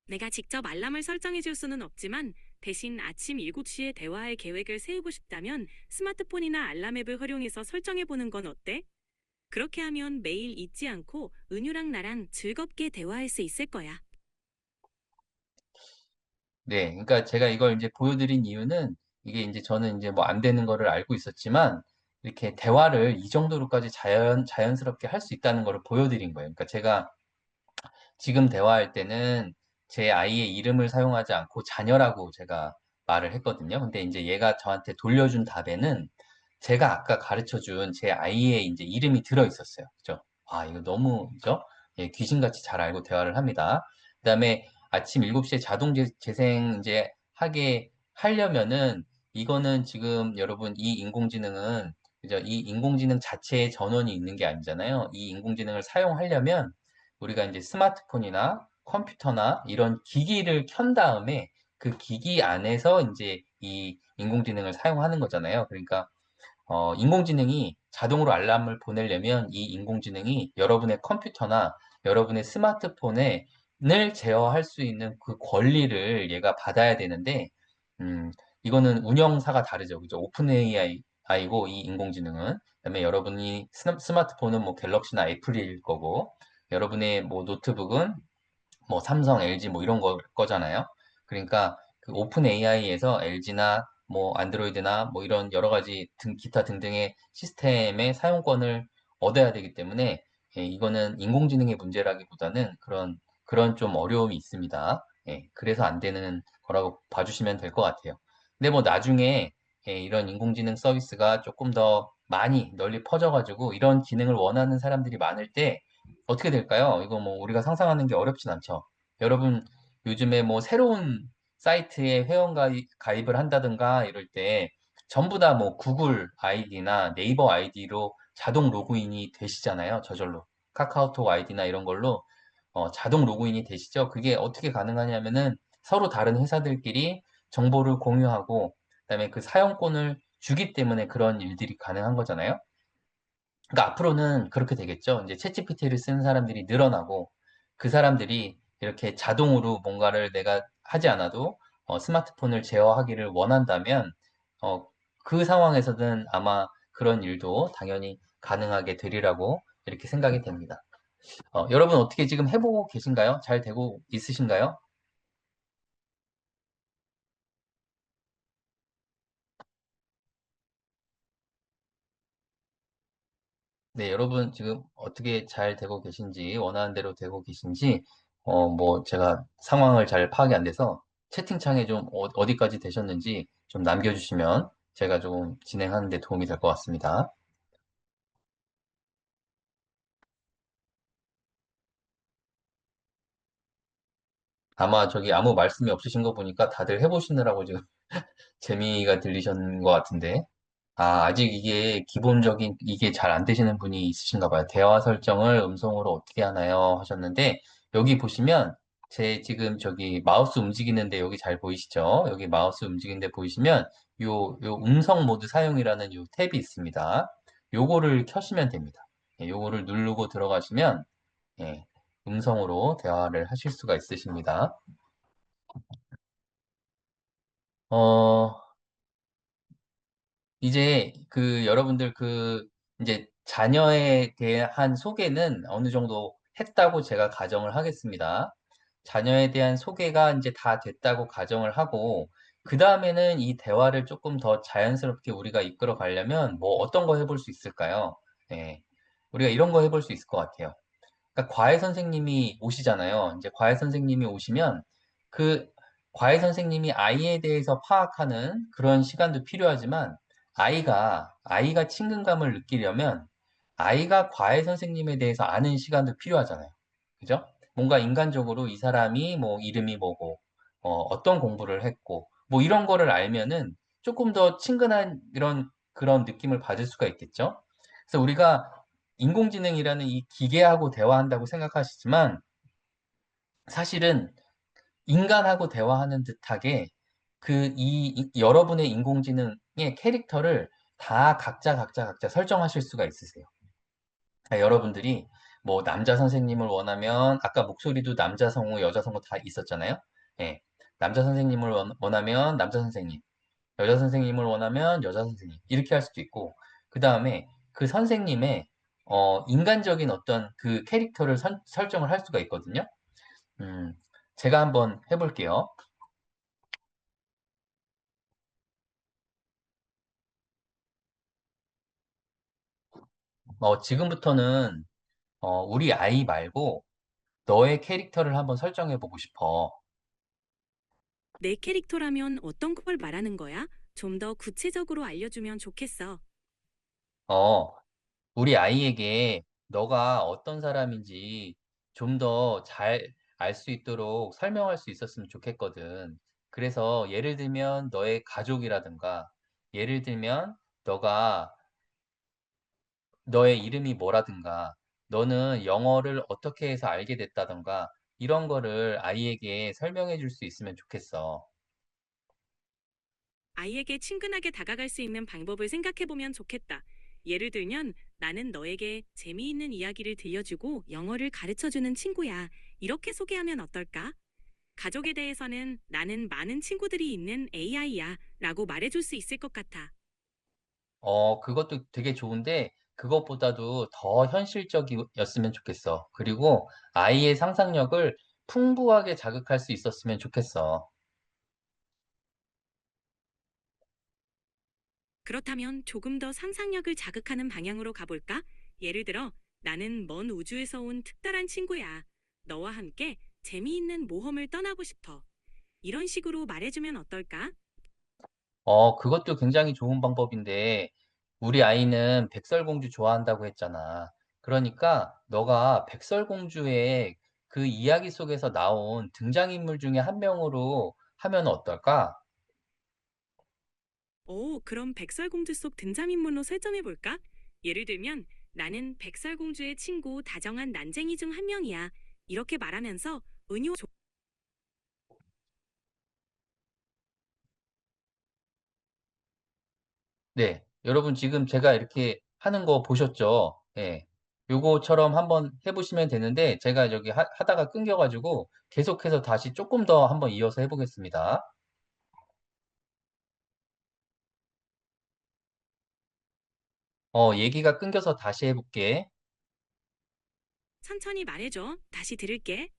내가 직접 알람을 설정해 줄 수는 없지만 대신 아침 7시에 대화할 계획을 세우고 싶다면 스마트폰이나 알람 앱을 활용해서 설정해 보는 건 어때? 그렇게 하면 매일 잊지 않고 은유랑 나랑 즐겁게 대화할 수 있을 거야. 네, 그러니까 제가 이걸 이제 보여드린 이유는 이게 이제 저는 이제 뭐 안 되는 거를 알고 있었지만 이렇게 대화를 이 정도로까지 자연스럽게 할 수 있다는 거를 보여드린 거예요. 그러니까 제가 지금 대화할 때는 제 아이의 이름을 사용하지 않고 자녀라고 제가 말을 했거든요. 근데 이제 얘가 저한테 돌려준 답에는 제가 아까 가르쳐 준 제 아이의 이제 이름이 들어 있었어요. 그죠? 아, 이거 너무, 그죠? 예, 귀신같이 잘 알고 대화를 합니다. 그다음에 아침 7시에 자동 재생 이제 하게 하려면은 이거는 지금 여러분 이 인공지능은 그죠? 이 인공지능 자체의 전원이 있는 게 아니잖아요. 이 인공지능을 사용하려면 우리가 이제 스마트폰이나 컴퓨터나 이런 기기를 켠 다음에 그 기기 안에서 이제 이 인공지능을 사용하는 거잖아요. 그러니까 인공지능이 자동으로 알람을 보내려면 이 인공지능이 여러분의 컴퓨터나 여러분의 스마트폰에 늘 제어할 수 있는 그 권리를 얘가 받아야 되는데, 음, 이거는 운영사가 다르죠. 그죠? 오픈 AI고 이 인공지능은. 그다음에 여러분이 스마트폰은 뭐 갤럭시나 애플일 거고, 여러분의 뭐 노트북은 뭐 삼성, LG 뭐 이런 거잖아요. 그러니까 그 오픈 AI에서 LG나 뭐 안드로이드나 뭐 이런 여러 가지 기타 등등의 시스템의 사용권을 얻어야 되기 때문에 예, 이거는 인공지능의 문제라기보다는 그런 좀 어려움이 있습니다. 예, 그래서 안 되는 거라고 봐주시면 될 것 같아요. 근데 뭐 나중에 예, 이런 인공지능 서비스가 조금 더 많이 널리 퍼져가지고 이런 기능을 원하는 사람들이 많을 때 어떻게 될까요? 이거 뭐 우리가 상상하는 게 어렵진 않죠. 여러분, 요즘에 뭐 새로운 사이트에 가입을 한다든가 이럴 때 전부 다 뭐 구글 아이디나 네이버 아이디로 자동 로그인이 되시잖아요. 저절로. 카카오톡 아이디나 이런 걸로 자동 로그인이 되시죠. 그게 어떻게 가능하냐면은 서로 다른 회사들끼리 정보를 공유하고 그다음에 그 사용권을 주기 때문에 그런 일들이 가능한 거잖아요. 그러니까 앞으로는 그렇게 되겠죠. 이제 챗GPT를 쓰는 사람들이 늘어나고 그 사람들이 이렇게 자동으로 뭔가를 내가 하지 않아도 스마트폰을 제어하기를 원한다면 어, 그 상황에서는 아마 그런 일도 당연히 가능하게 되리라고 이렇게 생각이 됩니다. 여러분 어떻게 지금 해보고 계신가요? 잘 되고 있으신가요? 네, 여러분 지금 어떻게 잘 되고 계신지, 원하는 대로 되고 계신지, 뭐 제가 상황을 잘 파악이 안 돼서 채팅창에 좀 어디까지 되셨는지 좀 남겨주시면 제가 좀 진행하는 데 도움이 될 것 같습니다. 아마 저기 아무 말씀이 없으신 거 보니까 다들 해보시느라고 지금 재미가 들리셨는 것 같은데. 아, 아직 이게 기본적인 이게 잘 안 되시는 분이 있으신가 봐요. 대화 설정을 음성으로 어떻게 하나요? 하셨는데 여기 보시면 제 지금 저기 마우스 움직이는데 여기 잘 보이시죠? 여기 마우스 움직이는데 보이시면 요 음성 모드 사용이라는 요 탭이 있습니다. 요거를 켜시면 됩니다. 예, 요거를 누르고 들어가시면 예, 음성으로 대화를 하실 수가 있으십니다. 어, 이제 그 여러분들 그 이제 자녀에 대한 소개는 어느 정도 했다고 제가 가정을 하겠습니다. 자녀에 대한 소개가 이제 다 됐다고 가정을 하고, 그 다음에는 이 대화를 조금 더 자연스럽게 우리가 이끌어 가려면 뭐 어떤 거 해볼 수 있을까요? 예. 우리가 이런 거 해볼 수 있을 것 같아요. 그러니까 과외 선생님이 오시잖아요. 이제 과외 선생님이 오시면 그 과외 선생님이 아이에 대해서 파악하는 그런 시간도 필요하지만 아이가 친근감을 느끼려면 아이가 과외 선생님에 대해서 아는 시간도 필요하잖아요. 그죠? 뭔가 인간적으로 이 사람이 뭐 이름이 뭐고 어떤 공부를 했고 뭐 이런 거를 알면은 조금 더 친근한 이런 그런 느낌을 받을 수가 있겠죠? 그래서 우리가 인공지능이라는 이 기계하고 대화한다고 생각하시지만 사실은 인간하고 대화하는 듯하게 여러분의 인공지능의 캐릭터를 다 각자 설정하실 수가 있으세요. 그러니까 여러분들이 뭐 남자 선생님을 원하면 아까 목소리도 남자 성우, 여자 성우 다 있었잖아요. 예. 남자 선생님을 원하면 남자 선생님, 여자 선생님을 원하면 여자 선생님 이렇게 할 수도 있고 그 다음에 그 선생님의 인간적인 어떤 그 캐릭터를 설정을 할 수가 있거든요. 음, 제가 한번 해볼게요. 지금부터는 우리 아이 말고 너의 캐릭터를 한번 설정해보고 싶어. 내 캐릭터라면 어떤 걸 말하는 거야? 좀 더 구체적으로 알려주면 좋겠어. 어, 우리 아이에게 너가 어떤 사람인지 좀 더 잘 알 수 있도록 설명할 수 있었으면 좋겠거든. 그래서 예를 들면 너의 가족이라든가, 예를 들면 너가 너의 이름이 뭐라든가, 너는 영어를 어떻게 해서 알게 됐다던가, 이런 거를 아이에게 설명해 줄 수 있으면 좋겠어. 아이에게 친근하게 다가갈 수 있는 방법을 생각해 보면 좋겠다. 예를 들면, 나는 너에게 재미있는 이야기를 들려주고 영어를 가르쳐 주는 친구야. 이렇게 소개하면 어떨까? 가족에 대해서는 나는 많은 친구들이 있는 AI야. 라고 말해줄 수 있을 것 같아. 그것도 되게 좋은데, 그것보다도 더 현실적이었으면 좋겠어. 그리고 아이의 상상력을 풍부하게 자극할 수 있었으면 좋겠어. 그렇다면 조금 더 상상력을 자극하는 방향으로 가볼까? 예를 들어, 나는 먼 우주에서 온 특별한 친구야. 너와 함께 재미있는 모험을 떠나고 싶어. 이런 식으로 말해주면 어떨까? 그것도 굉장히 좋은 방법인데, 우리 아이는 백설공주 좋아한다고 했잖아. 그러니까, 너가 백설공주의 그 이야기 속에서 나온 등장인물 중에 한 명으로 하면 어떨까? 오, 그럼 백설공주 속 등장인물로 설정해볼까? 예를 들면, 나는 백설공주의 친구 다정한 난쟁이 중 한 명이야. 이렇게 말하면서 은유 네. 여러분 지금 제가 이렇게 하는 거 보셨죠? 예. 요거처럼 한번 해보시면 되는데, 제가 저기 하다가 끊겨가지고 계속해서 다시 조금 더 한번 이어서 해보겠습니다. 얘기가 끊겨서 다시 해볼게. 천천히 말해줘. 다시 들을게.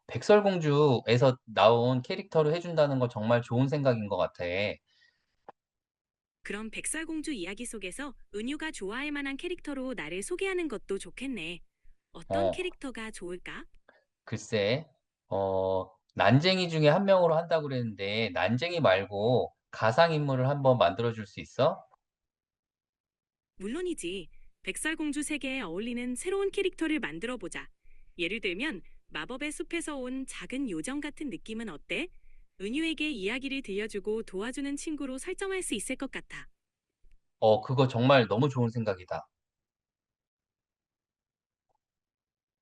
백설공주에서 나온 캐릭터로 해준다는 거 정말 좋은 생각인 것 같아. 그럼 백설공주 이야기 속에서 은유가 좋아할 만한 캐릭터로 나를 소개하는 것도 좋겠네. 어떤 어, 캐릭터가 좋을까? 글쎄, 난쟁이 중에 한 명으로 한다고 그랬는데, 난쟁이 말고 가상인물을 한번 만들어줄 수 있어? 물론이지. 백설공주 세계에 어울리는 새로운 캐릭터를 만들어 보자. 예를 들면 마법의 숲에서 온 작은 요정 같은 느낌은 어때? 은유에게 이야기를 들려주고 도와주는 친구로 설정할 수 있을 것 같아. 그거 정말 너무 좋은 생각이다.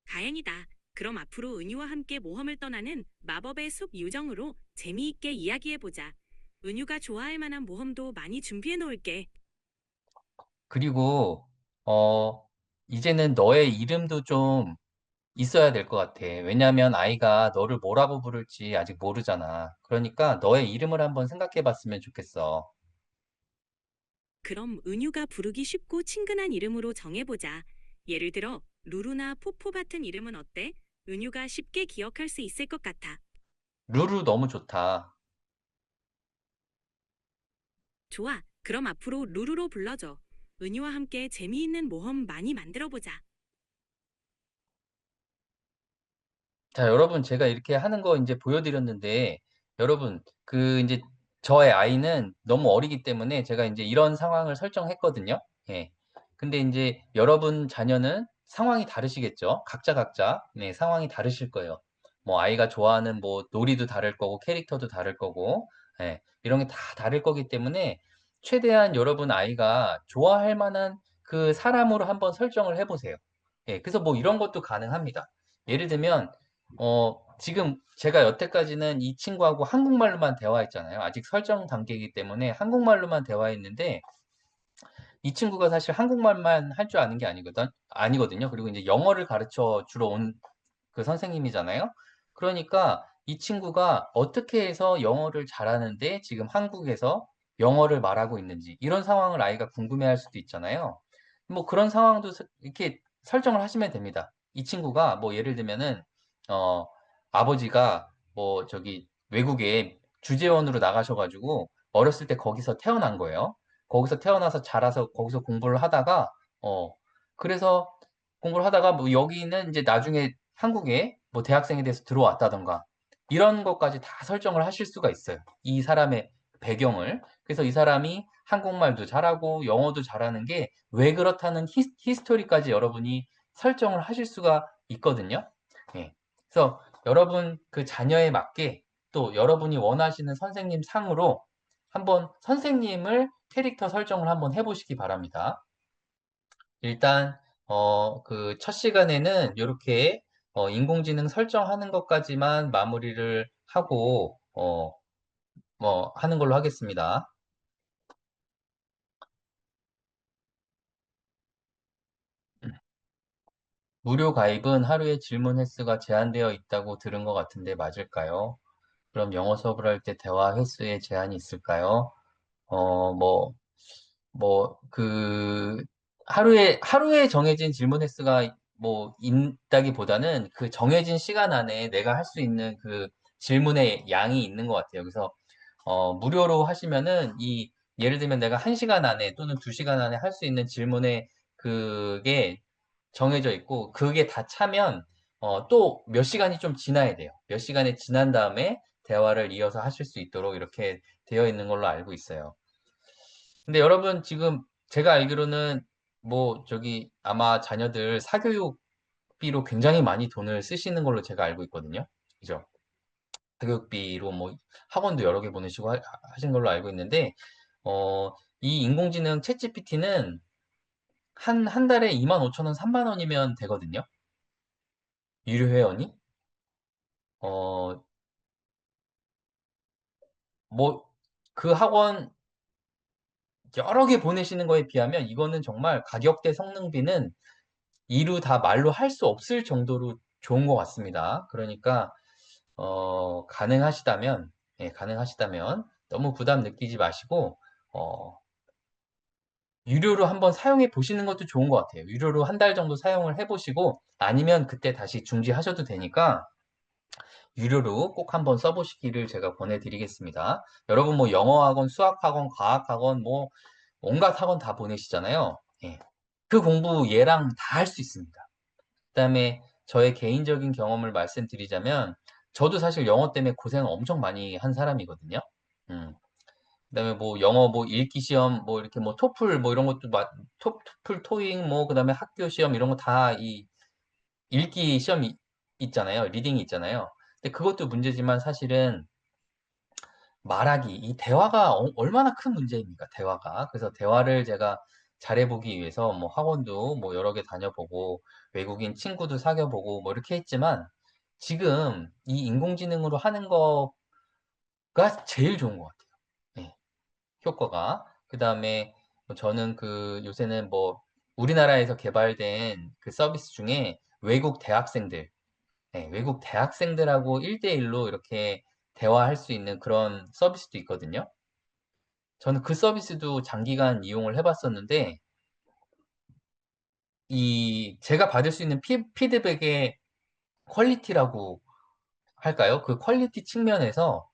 다행이다. 그럼 앞으로 은유와 함께 모험을 떠나는 마법의 숲 요정으로 재미있게 이야기해 보자. 은유가 좋아할 만한 모험도 많이 준비해 놓을게. 그리고, 어, 이제는 너의 이름도 좀 있어야 될 것 같아. 왜냐면 아이가 너를 뭐라고 부를지 아직 모르잖아. 그러니까 너의 이름을 한번 생각해 봤으면 좋겠어. 그럼 은유가 부르기 쉽고 친근한 이름으로 정해보자. 예를 들어 루루나 포포 같은 이름은 어때? 은유가 쉽게 기억할 수 있을 것 같아. 루루 너무 좋다. 좋아. 그럼 앞으로 루루로 불러줘. 은유와 함께 재미있는 모험 많이 만들어보자. 자, 여러분, 제가 이렇게 하는 거 이제 보여드렸는데, 여러분, 이제 저의 아이는 너무 어리기 때문에 제가 이제 이런 상황을 설정했거든요. 예. 근데 이제 여러분 자녀는 상황이 다르시겠죠? 각자, 네, 상황이 다르실 거예요. 뭐, 아이가 좋아하는 뭐, 놀이도 다를 거고, 캐릭터도 다를 거고, 예, 이런 게 다 다를 거기 때문에, 최대한 여러분 아이가 좋아할 만한 그 사람으로 한번 설정을 해보세요. 예, 그래서 뭐 이런 것도 가능합니다. 예를 들면, 지금 제가 여태까지는 이 친구하고 한국말로만 대화했잖아요. 아직 설정 단계이기 때문에 한국말로만 대화했는데 이 친구가 사실 한국말만 할 줄 아는 게 아니거든요. 그리고 이제 영어를 가르쳐 주러 온 그 선생님이잖아요. 그러니까 이 친구가 어떻게 해서 영어를 잘하는데 지금 한국에서 영어를 말하고 있는지 이런 상황을 아이가 궁금해할 수도 있잖아요. 뭐 그런 상황도 이렇게 설정을 하시면 됩니다. 이 친구가 뭐 예를 들면은 어 아버지가 뭐 저기 외국에 주재원으로 나가셔가지고 어렸을 때 거기서 태어난 거예요. 거기서 태어나서 자라서 거기서 공부를 하다가 어 그래서 공부를 하다가 뭐 여기는 이제 나중에 한국에 뭐 대학생이 돼서 들어왔다던가 이런 것까지 다 설정을 하실 수가 있어요. 이 사람의 배경을. 그래서 이 사람이 한국말도 잘하고 영어도 잘하는 게 왜 그렇다는 히스토리까지 여러분이 설정을 하실 수가 있거든요. 예. 그래서 여러분 그 자녀에 맞게 또 여러분이 원하시는 선생님 상으로 한번 선생님을 캐릭터 설정을 한번 해보시기 바랍니다. 일단 그 첫 시간에는 이렇게 인공지능 설정하는 것까지만 마무리를 하고 뭐 하는 걸로 하겠습니다. 무료 가입은 하루에 질문 횟수가 제한되어 있다고 들은 것 같은데 맞을까요? 그럼 영어 수업을 할 때 대화 횟수에 제한이 있을까요? 뭐 하루에 정해진 질문 횟수가 뭐 있다기보다는 그 정해진 시간 안에 내가 할 수 있는 그 질문의 양이 있는 것 같아요. 그래서 무료로 하시면은 예를 들면 내가 1시간 안에 또는 2시간 안에 할 수 있는 질문의 그게 정해져 있고 그게 다 차면 또 몇 시간이 좀 지나야 돼요. 몇 시간이 지난 다음에 대화를 이어서 하실 수 있도록 이렇게 되어 있는 걸로 알고 있어요. 근데 여러분 지금 제가 알기로는 뭐 저기 아마 자녀들 사교육비로 굉장히 많이 돈을 쓰시는 걸로 제가 알고 있거든요. 그죠? 사교육비로 뭐 학원도 여러 개 보내시고 하신 걸로 알고 있는데 이 인공지능 챗GPT는 한 달에 25,000원, 3만 원이면 되거든요. 유료 회원이. 어, 뭐 그 학원 여러 개 보내시는 거에 비하면 이거는 정말 가격대 성능비는 이루 다 말로 할 수 없을 정도로 좋은 것 같습니다. 그러니까 가능하시다면 예, 가능하시다면 너무 부담 느끼지 마시고 어, 유료로 한번 사용해 보시는 것도 좋은 것 같아요. 유료로 한 달 정도 사용을 해보시고 아니면 그때 다시 중지하셔도 되니까 유료로 꼭 한번 써보시기를 제가 권해드리겠습니다. 여러분 뭐 영어학원, 수학학원, 과학학원 뭐 온갖 학원 다 보내시잖아요. 예. 그 공부 얘랑 다 할 수 있습니다. 그다음에 저의 개인적인 경험을 말씀드리자면 저도 사실 영어 때문에 고생을 엄청 많이 한 사람이거든요. 음. 그다음에 뭐 영어 뭐 읽기 시험 뭐 이렇게 뭐 토플 뭐 이런 것도 토플, 토익 뭐 그다음에 학교 시험 이런 거 다 이 읽기 시험이 있잖아요. 리딩이 있잖아요. 근데 그것도 문제지만 사실은 말하기, 이 대화가 얼마나 큰 문제입니까? 대화가. 그래서 대화를 제가 잘해보기 위해서 뭐 학원도 뭐 여러 개 다녀보고 외국인 친구도 사귀어보고 뭐 이렇게 했지만 지금 이 인공지능으로 하는 거가 제일 좋은 것 같아요. 네, 효과가. 그 다음에 저는 그 요새는 뭐 우리나라에서 개발된 그 서비스 중에 외국 대학생들, 네, 외국 대학생들하고 1대1로 이렇게 대화할 수 있는 그런 서비스도 있거든요. 저는 그 서비스도 장기간 이용을 해봤었는데, 이, 제가 받을 수 있는 피드백의 퀄리티라고 할까요? 그 퀄리티 측면에서,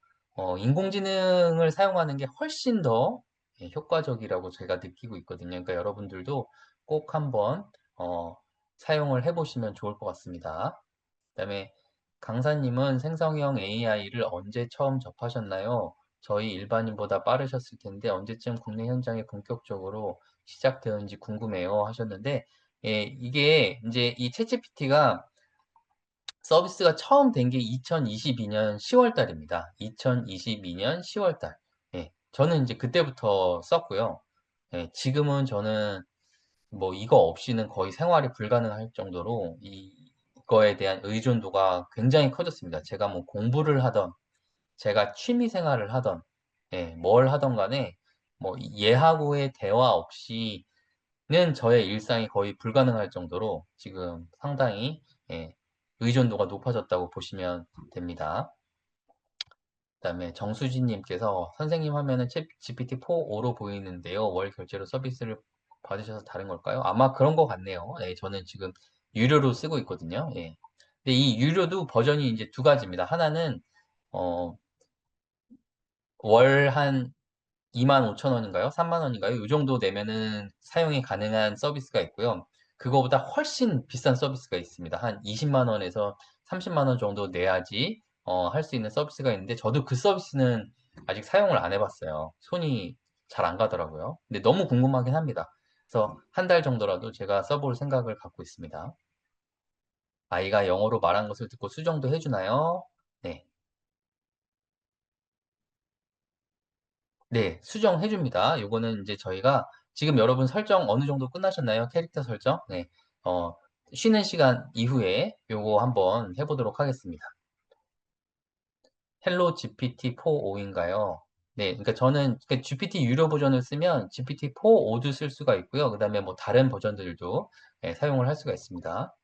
인공지능을 사용하는 게 훨씬 더 예, 효과적이라고 제가 느끼고 있거든요. 그러니까 여러분들도 꼭 한번, 사용을 해보시면 좋을 것 같습니다. 그다음에 강사님은 생성형 AI를 언제 처음 접하셨나요? 저희 일반인보다 빠르셨을 텐데 언제쯤 국내 현장에 본격적으로 시작되었는지 궁금해요 하셨는데 예, 이게 이제 이 챗GPT가 서비스가 처음 된 게 2022년 10월 달입니다. 2022년 10월 달. 예, 저는 이제 그때부터 썼고요. 예, 지금은 저는 뭐 이거 없이는 거의 생활이 불가능할 정도로 이거에 대한 의존도가 굉장히 커졌습니다. 제가 뭐 공부를 하던, 제가 취미 생활을 하던, 예, 뭘 하던 간에 뭐 얘하고의 대화 없이는 저의 일상이 거의 불가능할 정도로 지금 상당히 예, 의존도가 높아졌다고 보시면 됩니다. 그다음에 정수진님께서 선생님 화면은 챗 GPT-4로 보이는데요. 월 결제로 서비스를 받으셔서 다른 걸까요? 아마 그런 것 같네요. 예, 저는 지금 유료로 쓰고 있거든요. 예. 근데 이 유료도 버전이 이제 두 가지입니다. 하나는 어, 월 한 25,000원인가요? 3만 원인가요? 이 정도 내면은 사용이 가능한 서비스가 있고요. 그거보다 훨씬 비싼 서비스가 있습니다. 한 20만 원에서 30만 원 정도 내야지 할 수 있는 서비스가 있는데 저도 그 서비스는 아직 사용을 안 해봤어요. 손이 잘 안 가더라고요. 근데 너무 궁금하긴 합니다. 그래서 한 달 정도라도 제가 써볼 생각을 갖고 있습니다. 아이가 영어로 말한 것을 듣고 수정도 해주나요? 네. 네, 수정해줍니다. 요거는 이제 저희가 지금 여러분 설정 어느 정도 끝나셨나요? 캐릭터 설정? 네. 어, 쉬는 시간 이후에 요거 한번 해보도록 하겠습니다. 헬로 GPT-4.5인가요? 네, 그러니까 저는 그러니까 GPT 유료 버전을 쓰면 GPT-4.5도 쓸 수가 있고요. 그 다음에 뭐 다른 버전들도 네, 사용을 할 수가 있습니다.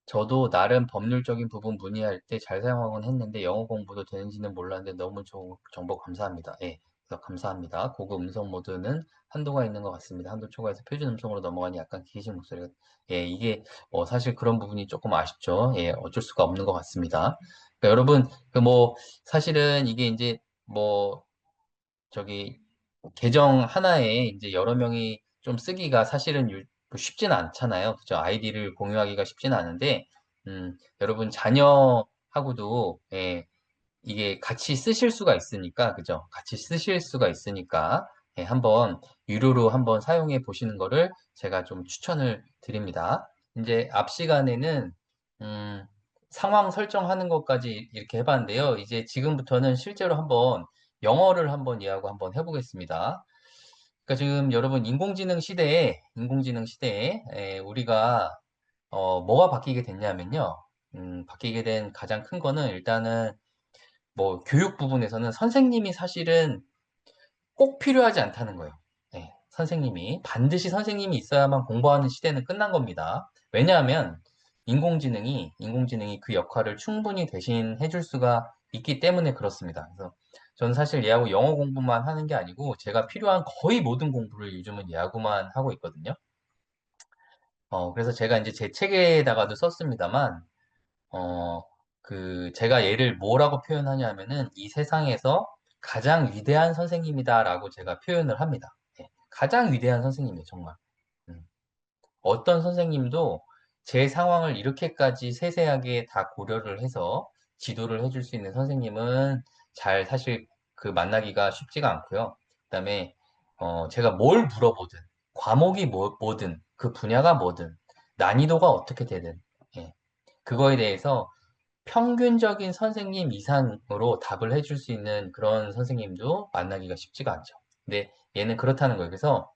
저도 나름 법률적인 부분 문의할 때 잘 사용하곤 했는데 영어 공부도 되는지는 몰랐는데 너무 좋은 정보 감사합니다. 예, 그래서 감사합니다. 고급 음성 모드는 한도가 있는 것 같습니다. 한도 초과해서 표준 음성으로 넘어가니 약간 기계식 목소리가 예, 이게 사실 그런 부분이 조금 아쉽죠. 예, 어쩔 수가 없는 것 같습니다. 그러니까 여러분 그 뭐 사실은 이게 이제 뭐 저기 계정 하나에 이제 여러 명이 좀 쓰기가 사실은 뭐 쉽지는 않잖아요. 그죠? 아이디를 공유하기가 쉽지는 않은데, 여러분 자녀하고도, 예, 이게 같이 쓰실 수가 있으니까, 그죠? 같이 쓰실 수가 있으니까, 예, 한번 유료로 한번 사용해 보시는 거를 제가 좀 추천을 드립니다. 이제 앞 시간에는, 음, 상황 설정하는 것까지 이렇게 해봤는데요. 이제 지금부터는 실제로 한번 영어를 한번 이해하고 한번 해보겠습니다. 그러니까 지금 여러분 인공지능 시대에 우리가 뭐가 바뀌게 됐냐면요. 바뀌게 된 가장 큰 거는 일단은 뭐 교육 부분에서는 선생님이 사실은 꼭 필요하지 않다는 거예요. 네, 선생님이 반드시 선생님이 있어야만 공부하는 시대는 끝난 겁니다. 왜냐하면 인공지능이 그 역할을 충분히 대신해 줄 수가 있기 때문에 그렇습니다. 그래서 저는 사실 얘하고 영어 공부만 하는 게 아니고 제가 필요한 거의 모든 공부를 요즘은 얘하고만 하고 있거든요. 그래서 제가 이제 제 책에다가도 썼습니다만, 어, 제가 얘를 뭐라고 표현하냐면은 이 세상에서 가장 위대한 선생님이다라고 제가 표현을 합니다. 예, 가장 위대한 선생님이에요, 정말. 음. 어떤 선생님도 제 상황을 이렇게까지 세세하게 다 고려를 해서 지도를 해줄 수 있는 선생님은 사실 만나기가 쉽지가 않고요. 그다음에 제가 뭘 물어보든 과목이 뭐든 그 분야가 뭐든 난이도가 어떻게 되든 예, 그거에 대해서 평균적인 선생님 이상으로 답을 해줄 수 있는 그런 선생님도 만나기가 쉽지가 않죠. 근데 얘는 그렇다는 거예요. 그래서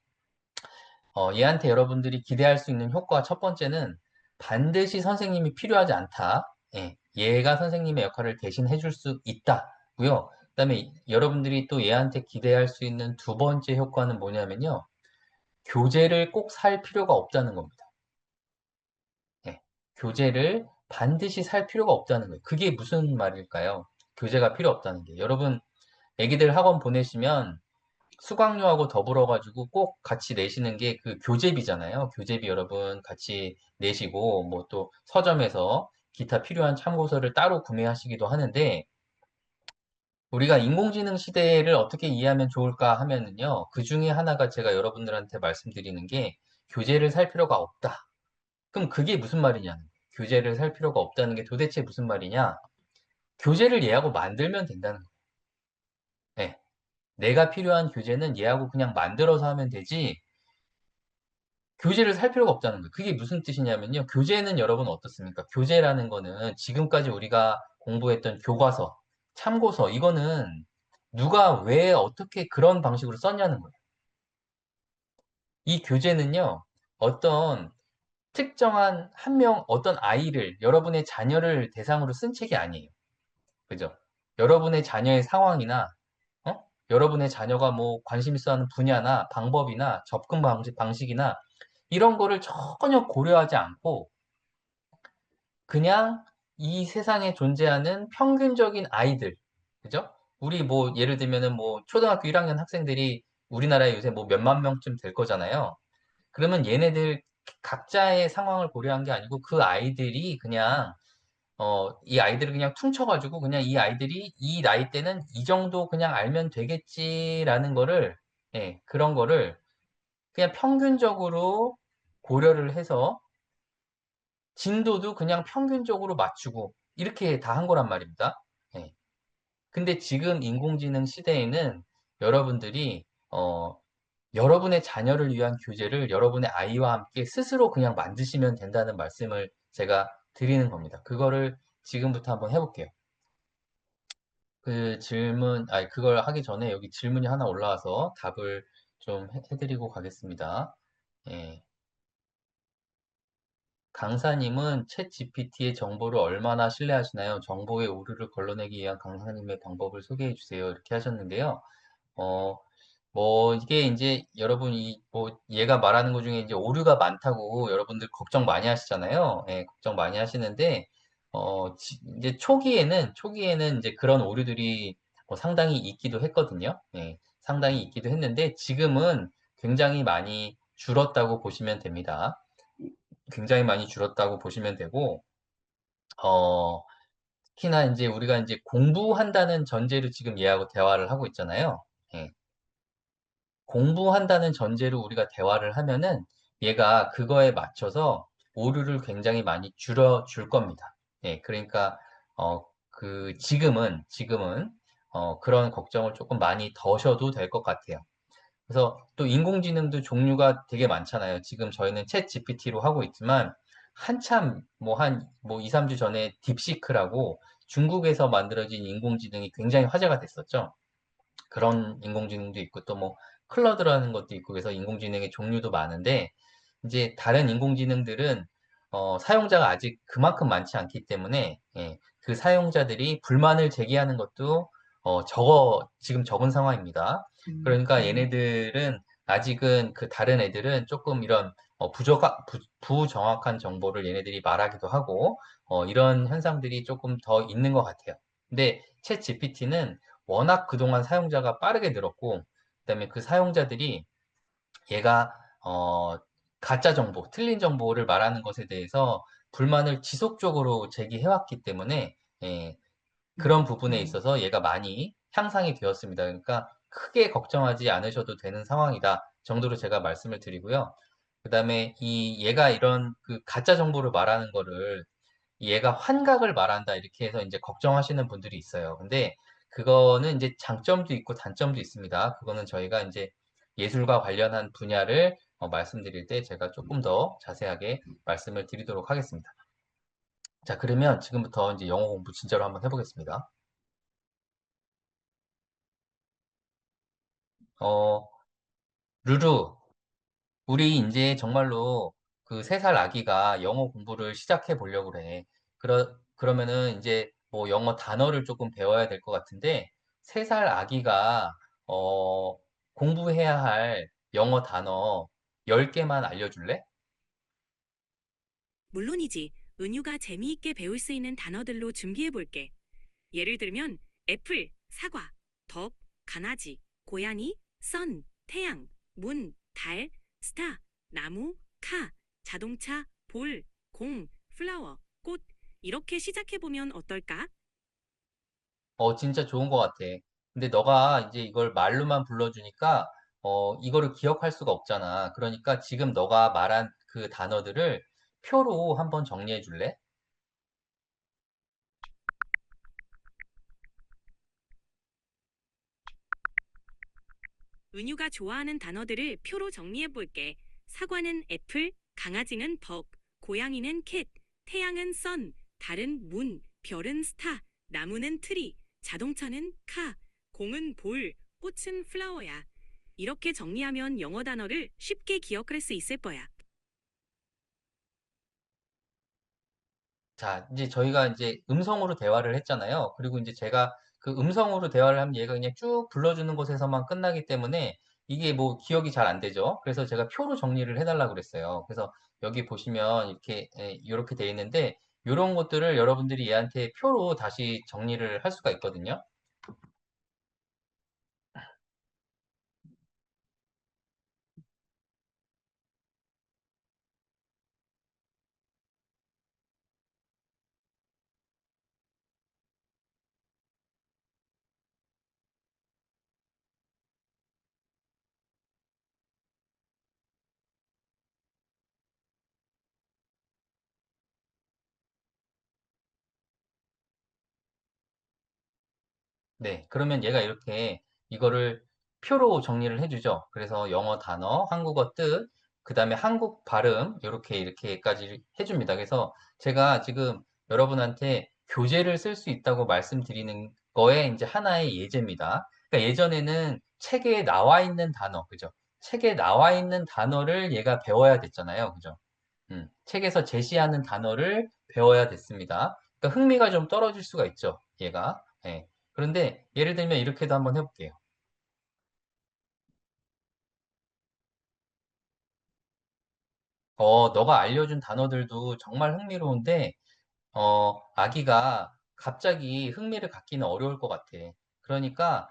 얘한테 여러분들이 기대할 수 있는 효과 첫 번째는 반드시 선생님이 필요하지 않다. 예, 얘가 선생님의 역할을 대신 해줄 수 있다고요. 그다음에 여러분들이 또 얘한테 기대할 수 있는 두 번째 효과는 뭐냐면요. 교재를 꼭 살 필요가 없다는 겁니다. 예, 교재를 반드시 살 필요가 없다는 거예요. 그게 무슨 말일까요? 교재가 필요 없다는 게. 여러분, 애기들 학원 보내시면 수강료하고 더불어 가지고 꼭 같이 내시는 게 그 교재비잖아요. 교재비 여러분 같이 내시고 뭐 또 서점에서 기타 필요한 참고서를 따로 구매하시기도 하는데 우리가 인공지능 시대를 어떻게 이해하면 좋을까 하면은요. 그 중에 하나가 제가 여러분들한테 말씀드리는 게 교재를 살 필요가 없다. 그럼 그게 무슨 말이냐는 거예요. 교재를 살 필요가 없다는 게 도대체 무슨 말이냐? 교재를 얘하고 만들면 된다는 거예요. 네. 내가 필요한 교재는 얘하고 그냥 만들어서 하면 되지 교재를 살 필요가 없다는 거예요. 그게 무슨 뜻이냐면요. 교재는 여러분 어떻습니까? 교재라는 거는 지금까지 우리가 공부했던 교과서, 참고서, 이거는 누가 왜 어떻게 그런 방식으로 썼냐는 거예요. 이 교재는요, 어떤 특정한 어떤 아이를, 여러분의 자녀를 대상으로 쓴 책이 아니에요. 그죠? 여러분의 자녀의 상황이나, 여러분의 자녀가 뭐 관심 있어 하는 분야나 방법이나 접근 방식이나 이런 거를 전혀 고려하지 않고 그냥 이 세상에 존재하는 평균적인 아이들, 그죠? 우리 뭐 예를 들면은 뭐 초등학교 1학년 학생들이 우리나라에 요새 뭐 몇만 명쯤 될 거잖아요. 그러면 얘네들 각자의 상황을 고려한 게 아니고 그 아이들이 그냥 이 아이들을 그냥 퉁쳐가지고 그냥 이 아이들이 이 나이 때는 이 정도 그냥 알면 되겠지라는 거를 예, 그런 거를 그냥 평균적으로 고려를 해서 진도도 그냥 평균적으로 맞추고 이렇게 다 한 거란 말입니다. 예. 근데 지금 인공지능 시대에는 여러분들이 여러분의 자녀를 위한 교재를 여러분의 아이와 함께 스스로 그냥 만드시면 된다는 말씀을 제가 드리는 겁니다. 그거를 지금부터 한번 해볼게요. 그걸 하기 전에 여기 질문이 하나 올라와서 답을 좀 해드리고 가겠습니다. 예. 강사님은 챗 GPT의 정보를 얼마나 신뢰하시나요? 정보의 오류를 걸러내기 위한 강사님의 방법을 소개해 주세요. 이렇게 하셨는데요. 어, 이게 이제 여러분 얘가 말하는 것 중에 이제 오류가 많다고 여러분들 걱정 많이 하시잖아요. 예, 걱정 많이 하시는데, 이제 초기에는 이제 그런 오류들이 상당히 있기도 했거든요. 예, 상당히 있기도 했는데, 지금은 굉장히 많이 줄었다고 보시면 됩니다. 굉장히 많이 줄었다고 보시면 되고, 어, 특히나 이제 우리가 이제 공부한다는 전제로 지금 얘하고 대화를 하고 있잖아요. 예. 공부한다는 전제로 우리가 대화를 하면은 얘가 그거에 맞춰서 오류를 굉장히 많이 줄여줄 겁니다. 예, 그러니까, 지금은, 그런 걱정을 조금 많이 더셔도 될 것 같아요. 그래서 또 인공지능도 종류가 되게 많잖아요. 지금 저희는 챗 GPT로 하고 있지만 한참 뭐 2, 3주 전에 딥시크라고 중국에서 만들어진 인공지능이 굉장히 화제가 됐었죠. 그런 인공지능도 있고 또 뭐 클러드라는 것도 있고 그래서 인공지능의 종류도 많은데 이제 다른 인공지능들은 사용자가 아직 그만큼 많지 않기 때문에 예, 그 사용자들이 불만을 제기하는 것도 지금 적은 상황입니다. 그러니까 얘네들은 아직은 그 다른 애들은 조금 이런 부정확한 정보를 얘네들이 말하기도 하고 이런 현상들이 조금 더 있는 것 같아요. 근데 챗 GPT는 워낙 그동안 사용자가 빠르게 늘었고, 그다음에 그 사용자들이 얘가 가짜 정보, 틀린 정보를 말하는 것에 대해서 불만을 지속적으로 제기해왔기 때문에 예, 그런 부분에 있어서 얘가 많이 향상이 되었습니다. 그러니까 크게 걱정하지 않으셔도 되는 상황이다 정도로 제가 말씀을 드리고요. 그다음에 이 얘가 이런 그 가짜 정보를 말하는 거를 얘가 환각을 말한다 이렇게 해서 이제 걱정하시는 분들이 있어요. 근데 그거는 이제 장점도 있고 단점도 있습니다. 그거는 저희가 이제 예술과 관련한 분야를 말씀드릴 때 제가 조금 더 자세하게 말씀을 드리도록 하겠습니다. 자, 그러면 지금부터 이제 영어 공부 진짜로 한번 해보겠습니다. 어, 루루, 우리 이제 정말로 그 3살 아기가 영어 공부를 시작해 보려고 그래. 그러면은 이제 뭐 영어 단어를 조금 배워야 될 것 같은데, 3살 아기가, 어, 공부해야 할 영어 단어 10개만 알려줄래? 물론이지. 은유가 재미있게 배울 수 있는 단어들로 준비해 볼게. 예를 들면 애플, 사과, 덕, 강아지, 고양이, 선, 태양, 문, 달, 스타, 나무, 카, 자동차, 볼, 공, 플라워, 꽃 이렇게 시작해 보면 어떨까? 진짜 좋은 것 같아. 근데 너가 이제 이걸 말로만 불러주니까, 이거를 기억할 수가 없잖아. 그러니까 지금 너가 말한 그 단어들을 표로 한번 정리해 줄래? 은유가 좋아하는 단어들을 표로 정리해 볼게. 사과는 애플, 강아지는 덕, 고양이는 캣, 태양은 선, 달은 문, 별은 스타, 나무는 트리, 자동차는 카, 공은 볼, 꽃은 플라워야. 이렇게 정리하면 영어 단어를 쉽게 기억할 수 있을 거야. 자, 이제 저희가 이제 음성으로 대화를 했잖아요. 그리고 이제 제가 그 음성으로 대화를 하면 얘가 그냥 쭉 불러주는 곳에서만 끝나기 때문에 이게 뭐 기억이 잘 안 되죠. 그래서 제가 표로 정리를 해달라고 그랬어요. 그래서 여기 보시면 이렇게 돼 있는데 이런 것들을 여러분들이 얘한테 표로 다시 정리를 할 수가 있거든요. 네, 그러면 얘가 이렇게 이거를 표로 정리를 해주죠. 그래서 영어 단어, 한국어 뜻, 그 다음에 한국 발음, 이렇게까지 해줍니다. 그래서 제가 지금 여러분한테 교재를 쓸 수 있다고 말씀드리는 거에 이제 하나의 예제입니다. 그러니까 예전에는 책에 나와 있는 단어, 그죠? 책에 나와 있는 단어를 얘가 배워야 됐잖아요. 그죠? 책에서 제시하는 단어를 배워야 됐습니다. 그러니까 흥미가 좀 떨어질 수가 있죠. 얘가. 예. 그런데 예를 들면 이렇게도 한번 해볼게요. 너가 알려준 단어들도 정말 흥미로운데, 아기가 갑자기 흥미를 갖기는 어려울 것 같아. 그러니까,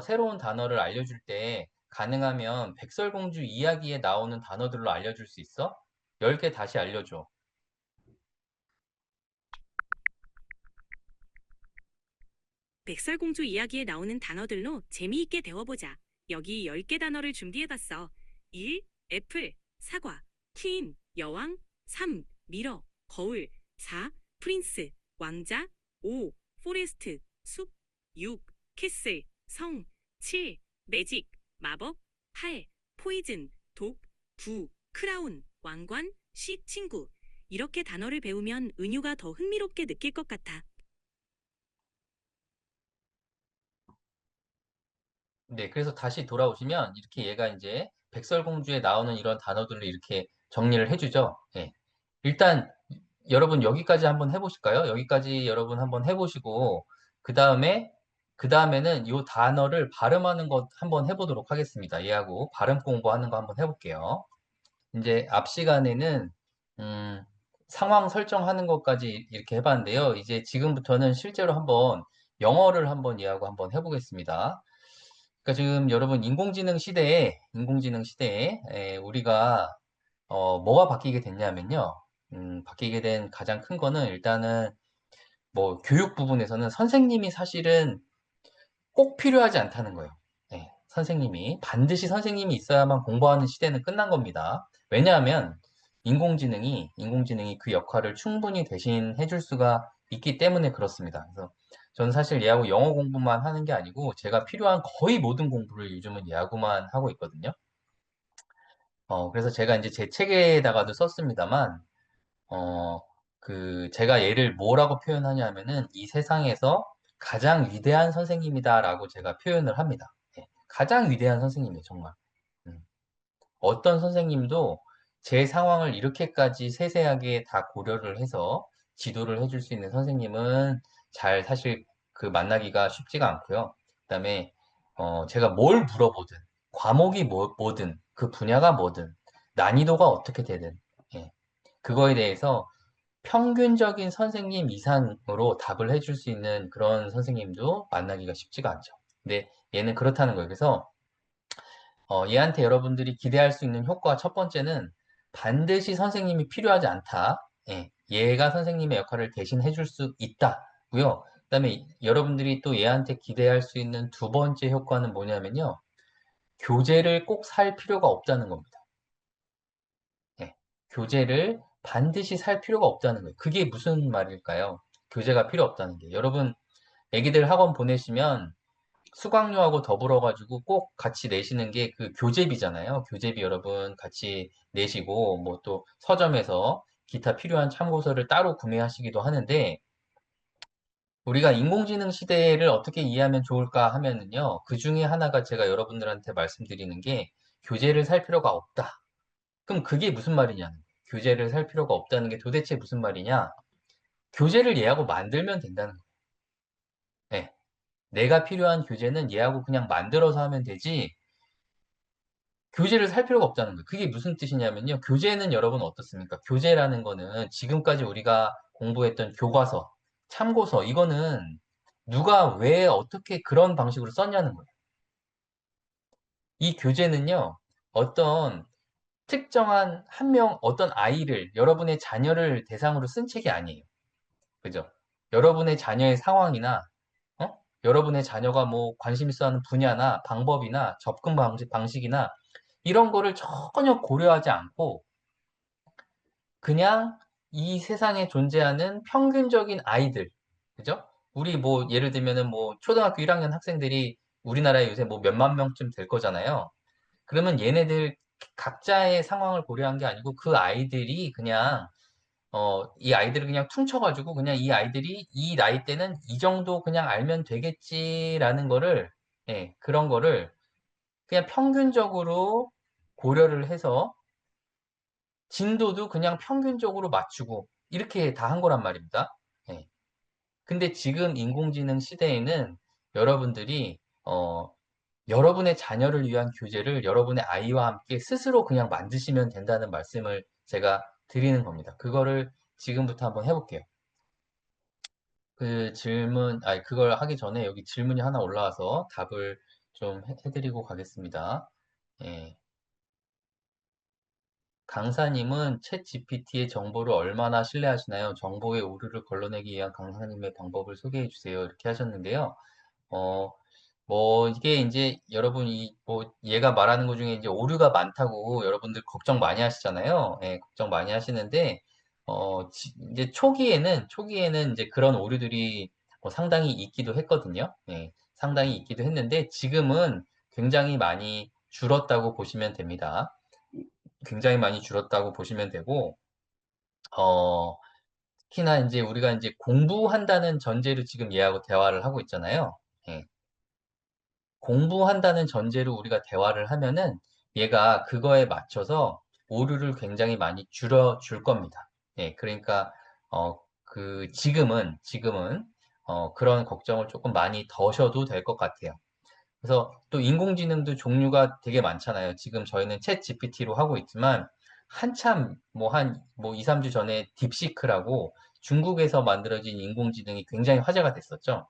새로운 단어를 알려줄 때 가능하면 백설공주 이야기에 나오는 단어들로 알려줄 수 있어? 10개 다시 알려줘. 백설공주 이야기에 나오는 단어들로 재미있게 배워보자. 여기 10개 단어를 준비해봤어. 1. 애플, 사과, 퀸, 여왕, 3. 미러, 거울, 4. 프린스, 왕자, 5. 포레스트, 숲, 6. 캐슬, 성, 7. 매직, 마법, 8. 포이즌, 독, 9. 크라운, 왕관, 10. 친구. 이렇게 단어를 배우면 은유가 더 흥미롭게 느낄 것 같아. 네, 그래서 다시 돌아오시면 이렇게 얘가 이제 백설공주에 나오는 이런 단어들을 이렇게 정리를 해주죠. 예. 일단 여러분 여기까지 한번 해보실까요? 여기까지 여러분 한번 해보시고 그 다음에는 이 단어를 발음하는 것 한번 해보도록 하겠습니다. 얘하고 발음 공부하는 거 한번 해볼게요. 이제 앞 시간에는 음, 상황 설정하는 것까지 이렇게 해봤는데요. 이제 지금부터는 실제로 한번 영어를 한번 이해하고 한번 해보겠습니다. 그러니까 지금 여러분 인공지능 시대에 우리가 뭐가 바뀌게 됐냐면요. 바뀌게 된 가장 큰 거는 일단은 뭐 교육 부분에서는 선생님이 사실은 꼭 필요하지 않다는 거예요. 선생님이 반드시 선생님이 있어야만 공부하는 시대는 끝난 겁니다. 왜냐하면 인공지능이 그 역할을 충분히 대신해 줄 수가 있기 때문에 그렇습니다. 그래서 저는 사실 얘하고 영어 공부만 하는 게 아니고 제가 필요한 거의 모든 공부를 요즘은 얘하고만 하고 있거든요. 그래서 제가 이제 제 책에다가도 썼습니다만, 어, 제가 얘를 뭐라고 표현하냐면은 이 세상에서 가장 위대한 선생님이다라고 제가 표현을 합니다. 가장 위대한 선생님이에요, 정말. 음. 어떤 선생님도 제 상황을 이렇게까지 세세하게 다 고려를 해서 지도를 해줄 수 있는 선생님은 사실 만나기가 쉽지가 않고요. 그다음에 제가 뭘 물어보든 과목이 뭐든 그 분야가 뭐든 난이도가 어떻게 되든 예, 그거에 대해서 평균적인 선생님 이상으로 답을 해줄 수 있는 그런 선생님도 만나기가 쉽지가 않죠. 근데 얘는 그렇다는 거예요. 그래서 얘한테 여러분들이 기대할 수 있는 효과 첫 번째는 반드시 선생님이 필요하지 않다. 얘가 선생님의 역할을 대신 해줄 수 있다고요. 그다음에 여러분들이 또 얘한테 기대할 수 있는 두 번째 효과는 뭐냐면요. 교재를 꼭 살 필요가 없다는 겁니다. 교재를 반드시 살 필요가 없다는 거예요. 그게 무슨 말일까요? 교재가 필요 없다는 게. 여러분, 애기들 학원 보내시면 수강료하고 더불어 가지고 꼭 같이 내시는 게 그 교재비잖아요. 교재비 여러분 같이 내시고 뭐 또 서점에서 기타 필요한 참고서를 따로 구매하시기도 하는데 우리가 인공지능 시대를 어떻게 이해하면 좋을까 하면은요. 그 중에 하나가 제가 여러분들한테 말씀드리는 게 교재를 살 필요가 없다. 그럼 그게 무슨 말이냐는 거예요. 교재를 살 필요가 없다는 게 도대체 무슨 말이냐? 교재를 얘하고 만들면 된다는 거예요. 네. 내가 필요한 교재는 얘하고 그냥 만들어서 하면 되지 교재를 살 필요가 없다는 거예요. 그게 무슨 뜻이냐면요. 교재는 여러분 어떻습니까? 교재라는 거는 지금까지 우리가 공부했던 교과서, 참고서, 이거는 누가 왜 어떻게 그런 방식으로 썼냐는 거예요. 이 교재는요, 어떤 특정한 한 명, 어떤 아이를, 여러분의 자녀를 대상으로 쓴 책이 아니에요. 그죠? 여러분의 자녀의 상황이나, 여러분의 자녀가 뭐 관심 있어 하는 분야나 방법이나 접근 방식이나 이런 거를 전혀 고려하지 않고 그냥 이 세상에 존재하는 평균적인 아이들, 그죠? 우리 뭐 예를 들면은 뭐 초등학교 1학년 학생들이 우리나라에 요새 뭐 몇만 명쯤 될 거잖아요. 그러면 얘네들 각자의 상황을 고려한 게 아니고 그 아이들이 그냥 이 아이들을 그냥 퉁쳐가지고 그냥 이 아이들이 이 나이 때는 이 정도 그냥 알면 되겠지라는 거를 그런 거를 그냥 평균적으로 고려를 해서 진도도 그냥 평균적으로 맞추고 이렇게 다 한 거란 말입니다. 예. 근데 지금 인공지능 시대에는 여러분들이 여러분의 자녀를 위한 교재를 여러분의 아이와 함께 스스로 그냥 만드시면 된다는 말씀을 제가 드리는 겁니다. 그거를 지금부터 한번 해볼게요. 그걸 하기 전에 여기 질문이 하나 올라와서 답을 좀 해드리고 가겠습니다. 예. 강사님은 챗 GPT의 정보를 얼마나 신뢰하시나요? 정보의 오류를 걸러내기 위한 강사님의 방법을 소개해 주세요. 이렇게 하셨는데요. 어, 이게 이제 여러분 얘가 말하는 것 중에 이제 오류가 많다고 여러분들 걱정 많이 하시잖아요. 걱정 많이 하시는데, 이제 초기에는 이제 그런 오류들이 상당히 있기도 했거든요. 상당히 있기도 했는데, 지금은 굉장히 많이 줄었다고 보시면 됩니다. 굉장히 많이 줄었다고 보시면 되고, 어, 특히나 이제 우리가 이제 공부한다는 전제로 지금 얘하고 대화를 하고 있잖아요. 예. 공부한다는 전제로 우리가 대화를 하면은 얘가 그거에 맞춰서 오류를 굉장히 많이 줄여줄 겁니다. 그러니까, 지금은, 그런 걱정을 조금 많이 더셔도 될 것 같아요. 그래서 또 인공지능도 종류가 되게 많잖아요. 지금 저희는 챗 GPT로 하고 있지만 한참 뭐 2, 3주 전에 딥시크라고 중국에서 만들어진 인공지능이 굉장히 화제가 됐었죠.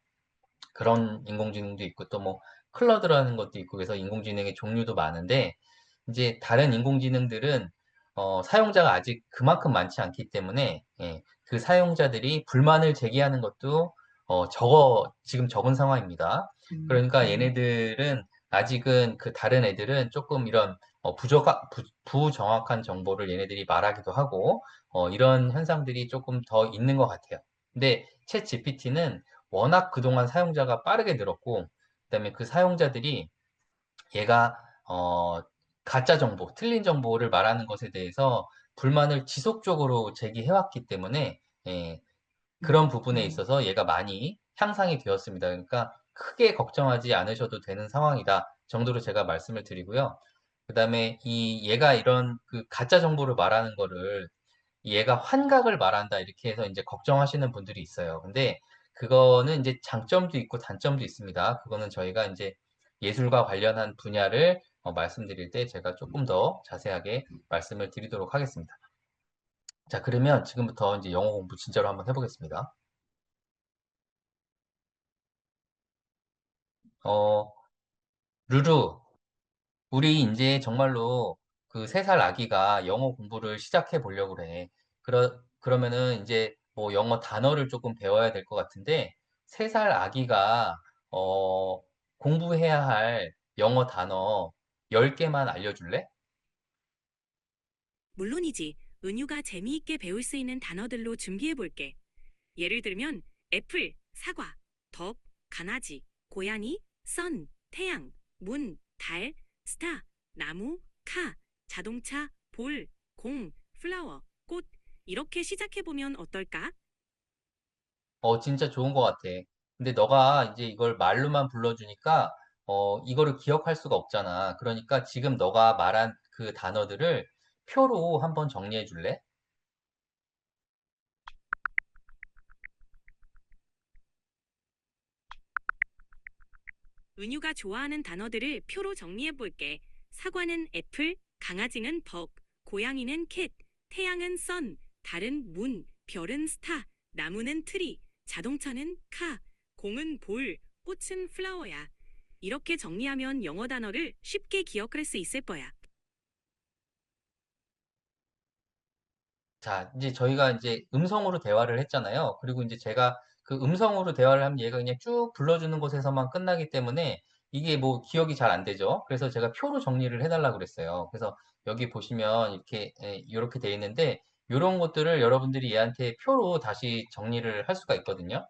그런 인공지능도 있고 또 뭐 클러드라는 것도 있고 그래서 인공지능의 종류도 많은데 이제 다른 인공지능들은 사용자가 아직 그만큼 많지 않기 때문에 예, 그 사용자들이 불만을 제기하는 것도 지금 적은 상황입니다. 그러니까 얘네들은 아직은 그 다른 애들은 조금 이런 부정확한 정보를 얘네들이 말하기도 하고 이런 현상들이 조금 더 있는 것 같아요. 근데 챗 GPT는 워낙 그동안 사용자가 빠르게 늘었고 그다음에 그 사용자들이 얘가 가짜 정보, 틀린 정보를 말하는 것에 대해서 불만을 지속적으로 제기해왔기 때문에 예, 그런 부분에 있어서 얘가 많이 향상이 되었습니다. 그러니까 크게 걱정하지 않으셔도 되는 상황이다 정도로 제가 말씀을 드리고요. 그다음에 얘가 이런 그 가짜 정보를 말하는 거를 얘가 환각을 말한다 이렇게 해서 이제 걱정하시는 분들이 있어요. 근데 그거는 이제 장점도 있고 단점도 있습니다. 그거는 저희가 이제 예술과 관련한 분야를 말씀드릴 때 제가 조금 더 자세하게 말씀을 드리도록 하겠습니다. 자, 그러면 지금부터 이제 영어 공부 진짜로 한번 해보겠습니다. 어, 루루, 우리 이제 정말로 그 3살 아기가 영어 공부를 시작해 보려고 그래. 그러면은 이제 뭐 영어 단어를 조금 배워야 될 것 같은데, 3살 아기가, 어, 공부해야 할 영어 단어 10개만 알려줄래? 물론이지. 은유가 재미있게 배울 수 있는 단어들로 준비해 볼게. 예를 들면 애플, 사과, 덕, 강아지, 고양이, 선, 태양, 문, 달, 스타, 나무, 카, 자동차, 볼, 공, 플라워, 꽃 이렇게 시작해 보면 어떨까? 진짜 좋은 것 같아. 근데 너가 이제 이걸 말로만 불러주니까, 이거를 기억할 수가 없잖아. 그러니까 지금 너가 말한 그 단어들을 표로 한번 정리해 줄래? 은유가 좋아하는 단어들을 표로 정리해 볼게. 사과는 애플, 강아지는 벅, 고양이는 캣, 태양은 선, 달은 문, 별은 스타, 나무는 트리, 자동차는 카, 공은 볼, 꽃은 플라워야. 이렇게 정리하면 영어 단어를 쉽게 기억할 수 있을 거야. 자, 이제 저희가 이제 음성으로 대화를 했잖아요. 그리고 이제 제가 그 음성으로 대화를 하면 얘가 그냥 쭉 불러주는 곳에서만 끝나기 때문에 이게 뭐 기억이 잘 안 되죠. 그래서 제가 표로 정리를 해달라고 그랬어요. 그래서 여기 보시면 이렇게 돼 있는데 이런 것들을 여러분들이 얘한테 표로 다시 정리를 할 수가 있거든요.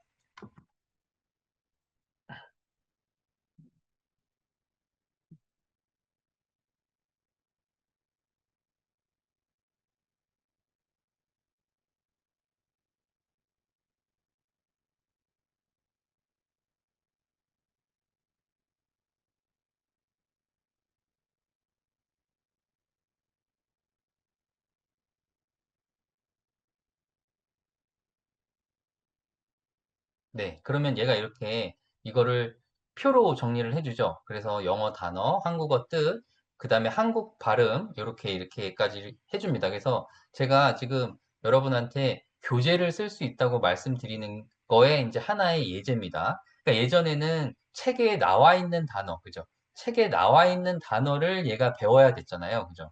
네, 그러면 얘가 이렇게 이거를 표로 정리를 해주죠. 그래서 영어 단어, 한국어 뜻, 그 다음에 한국 발음, 이렇게까지 해줍니다. 그래서 제가 지금 여러분한테 교재를 쓸 수 있다고 말씀드리는 거에 이제 하나의 예제입니다. 그러니까 예전에는 책에 나와 있는 단어, 그죠? 책에 나와 있는 단어를 얘가 배워야 됐잖아요. 그죠?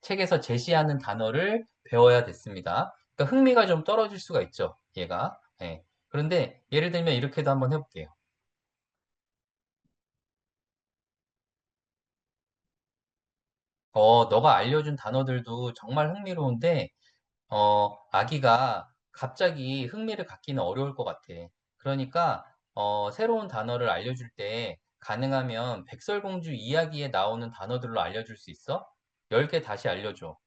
책에서 제시하는 단어를 배워야 됐습니다. 그러니까 흥미가 좀 떨어질 수가 있죠. 얘가. 예. 그런데 예를 들면 이렇게도 한번 해볼게요. 너가 알려준 단어들도 정말 흥미로운데, 아기가 갑자기 흥미를 갖기는 어려울 것 같아. 그러니까, 새로운 단어를 알려줄 때 가능하면 백설공주 이야기에 나오는 단어들로 알려줄 수 있어? 10개 다시 알려줘.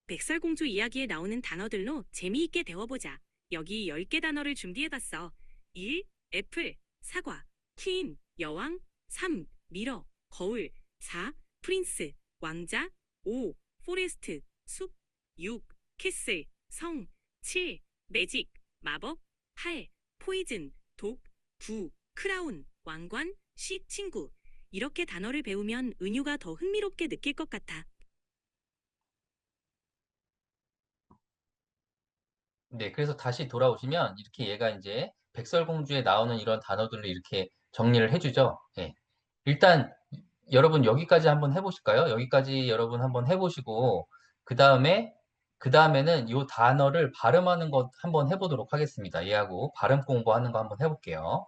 백설공주 이야기에 나오는 단어들로 재미있게 배워보자. 여기 10개 단어를 준비해봤어. 1. 애플, 사과, 퀸, 여왕, 3. 미러, 거울, 4. 프린스, 왕자, 5. 포레스트, 숲, 6. 캐슬, 성, 7. 매직, 마법, 8. 포이즌, 독, 9. 크라운, 왕관, 친구. 이렇게 단어를 배우면 은유가 더 흥미롭게 느낄 것 같아. 네, 그래서 다시 돌아오시면 이렇게 얘가 이제 백설공주에 나오는 이런 단어들을 이렇게 정리를 해주죠. 예. 일단 여러분 여기까지 한번 해보실까요? 여기까지 여러분 한번 해보시고 그 다음에는 이 단어를 발음하는 것 한번 해보도록 하겠습니다. 얘하고 발음 공부하는 거 한번 해볼게요.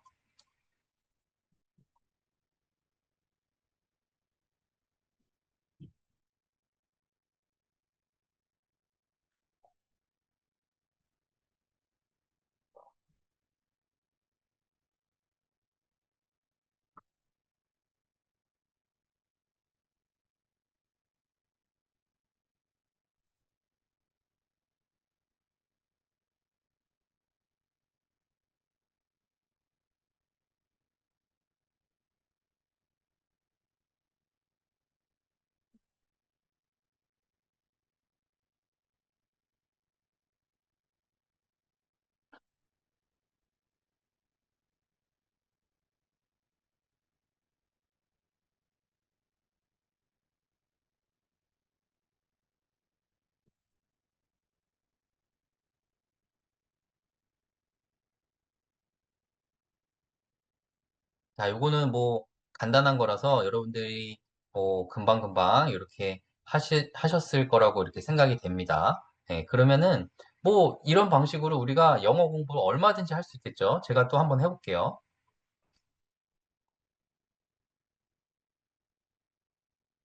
자, 요거는 뭐 간단한 거라서 여러분들이 뭐 금방금방 이렇게 하셨을 거라고 이렇게 생각이 됩니다. 네, 그러면은 뭐 이런 방식으로 우리가 영어 공부를 얼마든지 할 수 있겠죠. 제가 또 한번 해볼게요.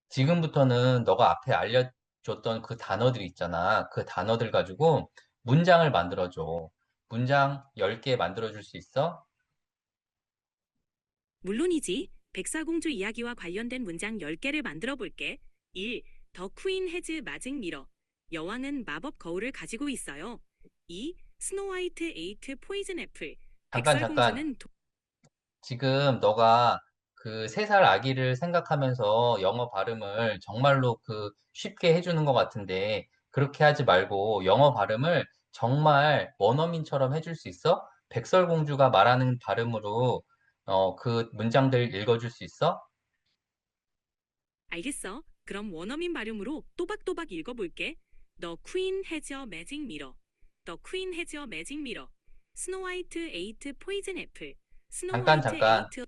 지금부터는 너가 앞에 알려줬던 그 단어들 있잖아. 그 단어들 가지고 문장을 만들어줘. 문장 10개 만들어줄 수 있어? 물론이지. 백설공주 이야기와 관련된 문장 10개를 만들어 볼게. 1. 더 퀸 해즈 마직 미러. 여왕은 마법 거울을 가지고 있어요. 2. 스노화이트 에이트 포이즌 애플. 잠깐. 백설공주는 지금 너가 그 3살 아기를 생각하면서 영어 발음을 정말로 그 쉽게 해주는 것 같은데 그렇게 하지 말고 영어 발음을 정말 원어민처럼 해줄 수 있어? 백설공주가 말하는 발음으로 그 문장들 읽어줄 수 있어? 알겠어. 그럼 원어민 발음으로 또박또박 읽어볼게. The Queen has a magic mirror. The Queen has a magic mirror. 스노화이트 에이트 포이즌 애플. 스노화이트 잠깐. 에이트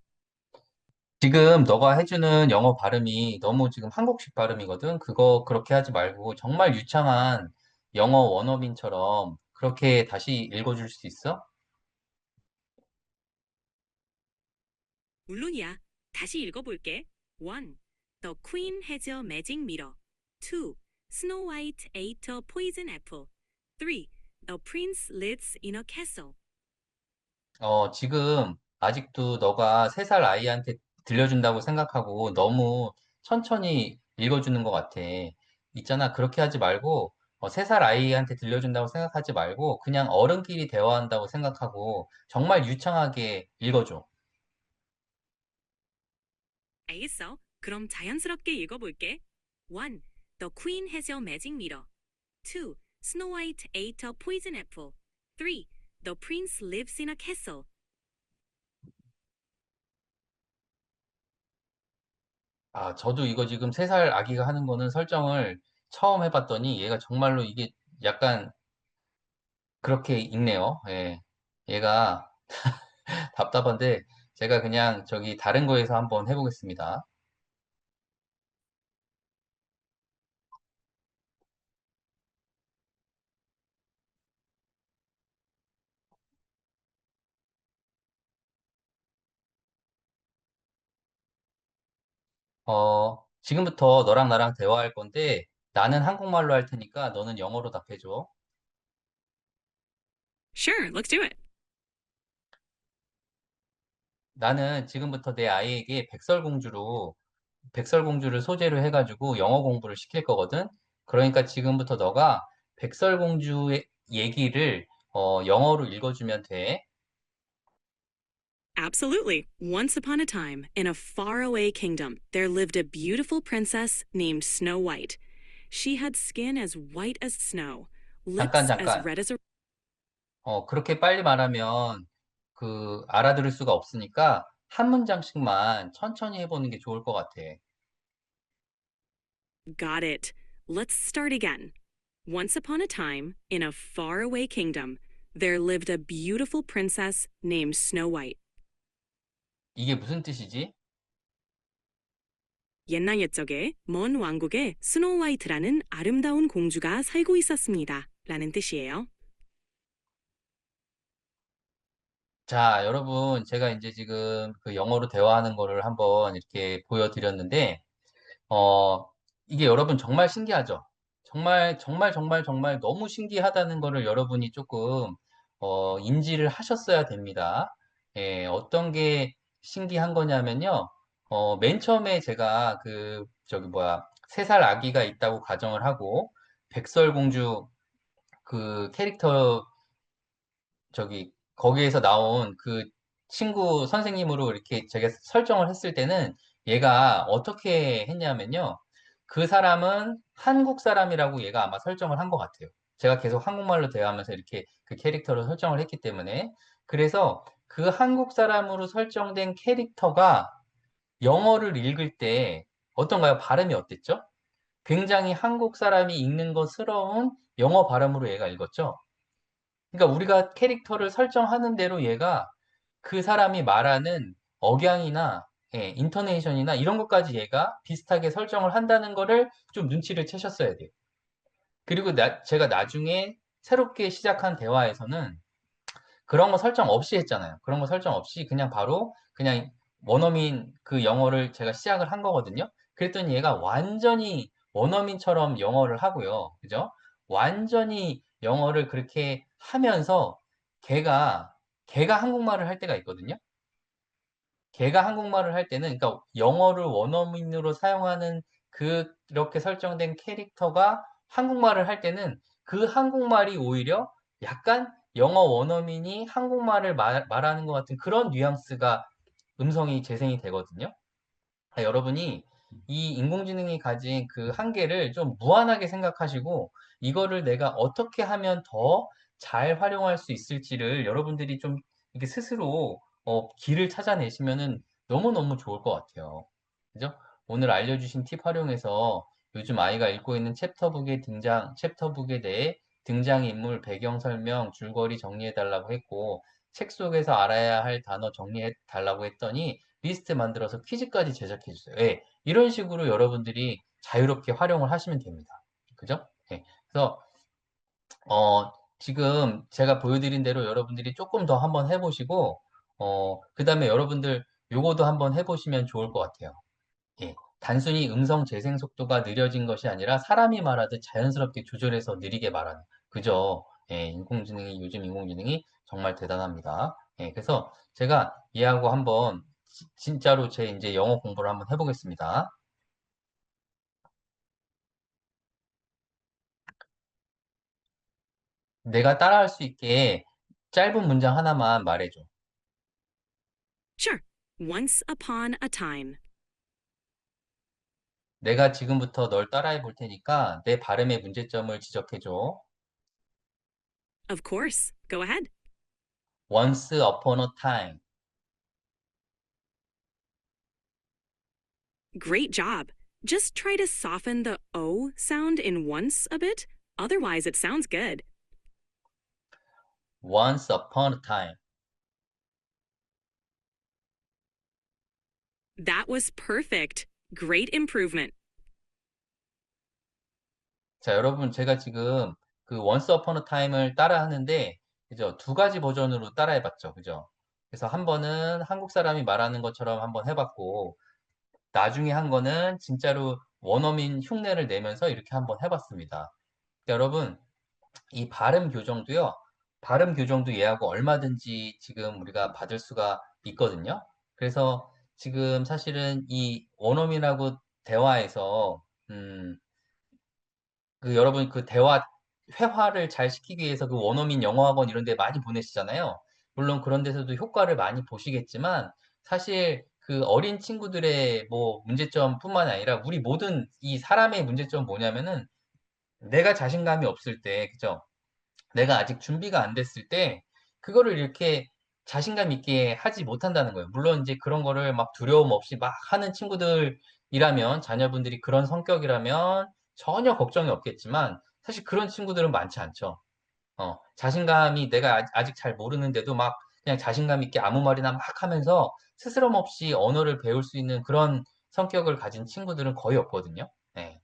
지금 너가 해주는 영어 발음이 너무 지금 한국식 발음이거든? 그거 그렇게 하지 말고 정말 유창한 영어 원어민처럼 그렇게 다시 읽어줄 수 있어? 물론이야. 다시 읽어볼게. 1. The Queen has a magic mirror. 2. Snow White ate a poison apple. 3. The prince lives in a castle. 지금 아직도 너가 3살 아이한테 들려준다고 생각하고 너무 천천히 읽어주는 것 같아. 있잖아, 그렇게 하지 말고 3살 아이한테 들려준다고 생각하지 말고 그냥 어른끼리 대화한다고 생각하고 정말 유창하게 읽어줘. 알겠어. 그럼 자연스럽게 읽어볼게. 1. The queen has a magic mirror. 2. Snow White ate a poison apple. 3. The prince lives in a castle. 아, 저도 이거 지금 3살 아기가 하는 거는 설정을 처음 해봤더니 얘가 정말로 이게 약간 그렇게 읽네요. 예. 얘가 답답한데 제가 그냥 저기 다른 거에서 한번 해보겠습니다. 지금부터 너랑 나랑 대화할 건데 나는 한국말로 할 테니까 너는 영어로 답해줘. Sure, let's do it. 나는 지금부터 내 아이에게 백설공주를 소재로 해가지고 영어 공부를 시킬 거거든. 그러니까 지금부터 너가 백설공주의 얘기를 영어로 읽어주면 돼. Absolutely. Once upon a time, in a faraway kingdom, there lived a beautiful princess named Snow White. She had skin as white as snow, 잠깐, lips as 잠깐. red as a 그렇게 빨리 말하면 그 알아들을 수가 없으니까 한 문장씩만 천천히 해보는 게 좋을 것 같아. Got it. Let's start again. Once upon a time, in a faraway kingdom, there lived a beautiful princess named Snow White. 이게 무슨 뜻이지? 옛날 옛적에 먼 왕국에 스노우 화이트라는 아름다운 공주가 살고 있었습니다. 라는 뜻이에요. 자, 여러분, 제가 이제 지금 그 영어로 대화하는 거를 한번 이렇게 보여드렸는데, 어, 이게 여러분 정말 신기하죠? 정말, 정말, 정말, 정말 너무 신기하다는 거를 여러분이 조금, 인지를 하셨어야 됩니다. 예, 어떤 게 신기한 거냐면요. 맨 처음에 제가 저기 뭐야, 3살 아기가 있다고 가정을 하고, 백설공주 그 캐릭터 거기에서 나온 그 친구 선생님으로 이렇게 제가 설정을 했을 때는 얘가 어떻게 했냐면요. 그 사람은 한국 사람이라고 얘가 아마 설정을 한 것 같아요. 제가 계속 한국말로 대화하면서 이렇게 그 캐릭터를 설정을 했기 때문에. 그래서 그 한국 사람으로 설정된 캐릭터가 영어를 읽을 때 어떤가요? 발음이 어땠죠? 굉장히 한국 사람이 읽는 것스러운 영어 발음으로 얘가 읽었죠? 그러니까 우리가 캐릭터를 설정하는 대로 얘가 그 사람이 말하는 억양이나 예, 인터네이션이나 이런 것까지 얘가 비슷하게 설정을 한다는 거를 좀 눈치를 채셨어야 돼요. 그리고 제가 나중에 새롭게 시작한 대화에서는 그런 거 설정 없이 했잖아요. 그런 거 설정 없이 그냥 바로 그냥 원어민 그 영어를 제가 시작을 한 거거든요. 그랬더니 얘가 완전히 원어민처럼 영어를 하고요. 그죠? 완전히 영어를 그렇게 하면서 걔가 걔가 한국말을 할 때가 있거든요. 걔가 한국말을 할 때는 그러니까 영어를 원어민으로 사용하는 그렇게 설정된 캐릭터가 한국말을 할 때는 그 한국말이 오히려 약간 영어 원어민이 한국말을 말하는 것 같은 그런 뉘앙스가 음성이 재생이 되거든요. 여러분이 이 인공지능이 가진 그 한계를 좀 무한하게 생각하시고 이거를 내가 어떻게 하면 더 잘 활용할 수 있을지를 여러분들이 좀 이렇게 스스로 길을 찾아내시면은 너무너무 좋을 것 같아요. 그죠? 오늘 알려주신 팁 활용해서 요즘 아이가 읽고 있는 챕터북에 대해 등장인물, 배경 설명, 줄거리 정리해 달라고 했고 책 속에서 알아야 할 단어 정리해 달라고 했더니 리스트 만들어서 퀴즈까지 제작해 주세요. 예, 이런 식으로 여러분들이 자유롭게 활용을 하시면 됩니다. 그죠? 예, 그래서 지금 제가 보여드린 대로 여러분들이 조금 더 한번 해보시고 그 다음에 여러분들 요거도 한번 해보시면 좋을 것 같아요. 예, 단순히 음성 재생 속도가 느려진 것이 아니라 사람이 말하듯 자연스럽게 조절해서 느리게 말하는 그죠? 예, 요즘 인공지능이 정말 대단합니다. 예, 그래서 제가 얘하고 한번 진짜로 제 이제 영어 공부를 한번 해보겠습니다. 내가 따라할 수 있게 짧은 문장 하나만 말해줘. Sure. Once upon a time. 내가 지금부터 널 따라해 볼 테니까 내 발음의 문제점을 지적해줘. Of course. Go ahead. Once upon a time. Great job. Just try to soften the O sound in once a bit. Otherwise, it sounds good. Once upon a time. That was perfect. Great improvement. 자, 여러분, 제가 지금 그 Once Upon a Time을 따라 하는데, 그죠? 2가지 버전으로 따라 해봤죠. 그죠? 그래서 한 번은 한국 사람이 말하는 것처럼 한번 해봤고, 나중에 한 거는 진짜로 원어민 흉내를 내면서 이렇게 한번 해봤습니다. 여러분, 이 발음 교정도요, 발음 교정도 얘하고 얼마든지 지금 우리가 받을 수가 있거든요. 그래서 지금 사실은 이 원어민하고 대화에서, 여러분 그 회화를 잘 시키기 위해서 그 원어민 영어학원 이런 데 많이 보내시잖아요. 물론 그런 데서도 효과를 많이 보시겠지만 사실 그 어린 친구들의 뭐 문제점뿐만 아니라 우리 모든 이 사람의 문제점은 뭐냐면은 내가 자신감이 없을 때, 그죠? 내가 아직 준비가 안 됐을 때 그거를 이렇게 자신감 있게 하지 못한다는 거예요. 물론 이제 그런 거를 막 두려움 없이 막 하는 친구들이라면 자녀분들이 그런 성격이라면 전혀 걱정이 없겠지만 사실 그런 친구들은 많지 않죠. 자신감이 내가 아직 잘 모르는데도 막 그냥 자신감 있게 아무 말이나 막 하면서 스스럼 없이 언어를 배울 수 있는 그런 성격을 가진 친구들은 거의 없거든요. 예.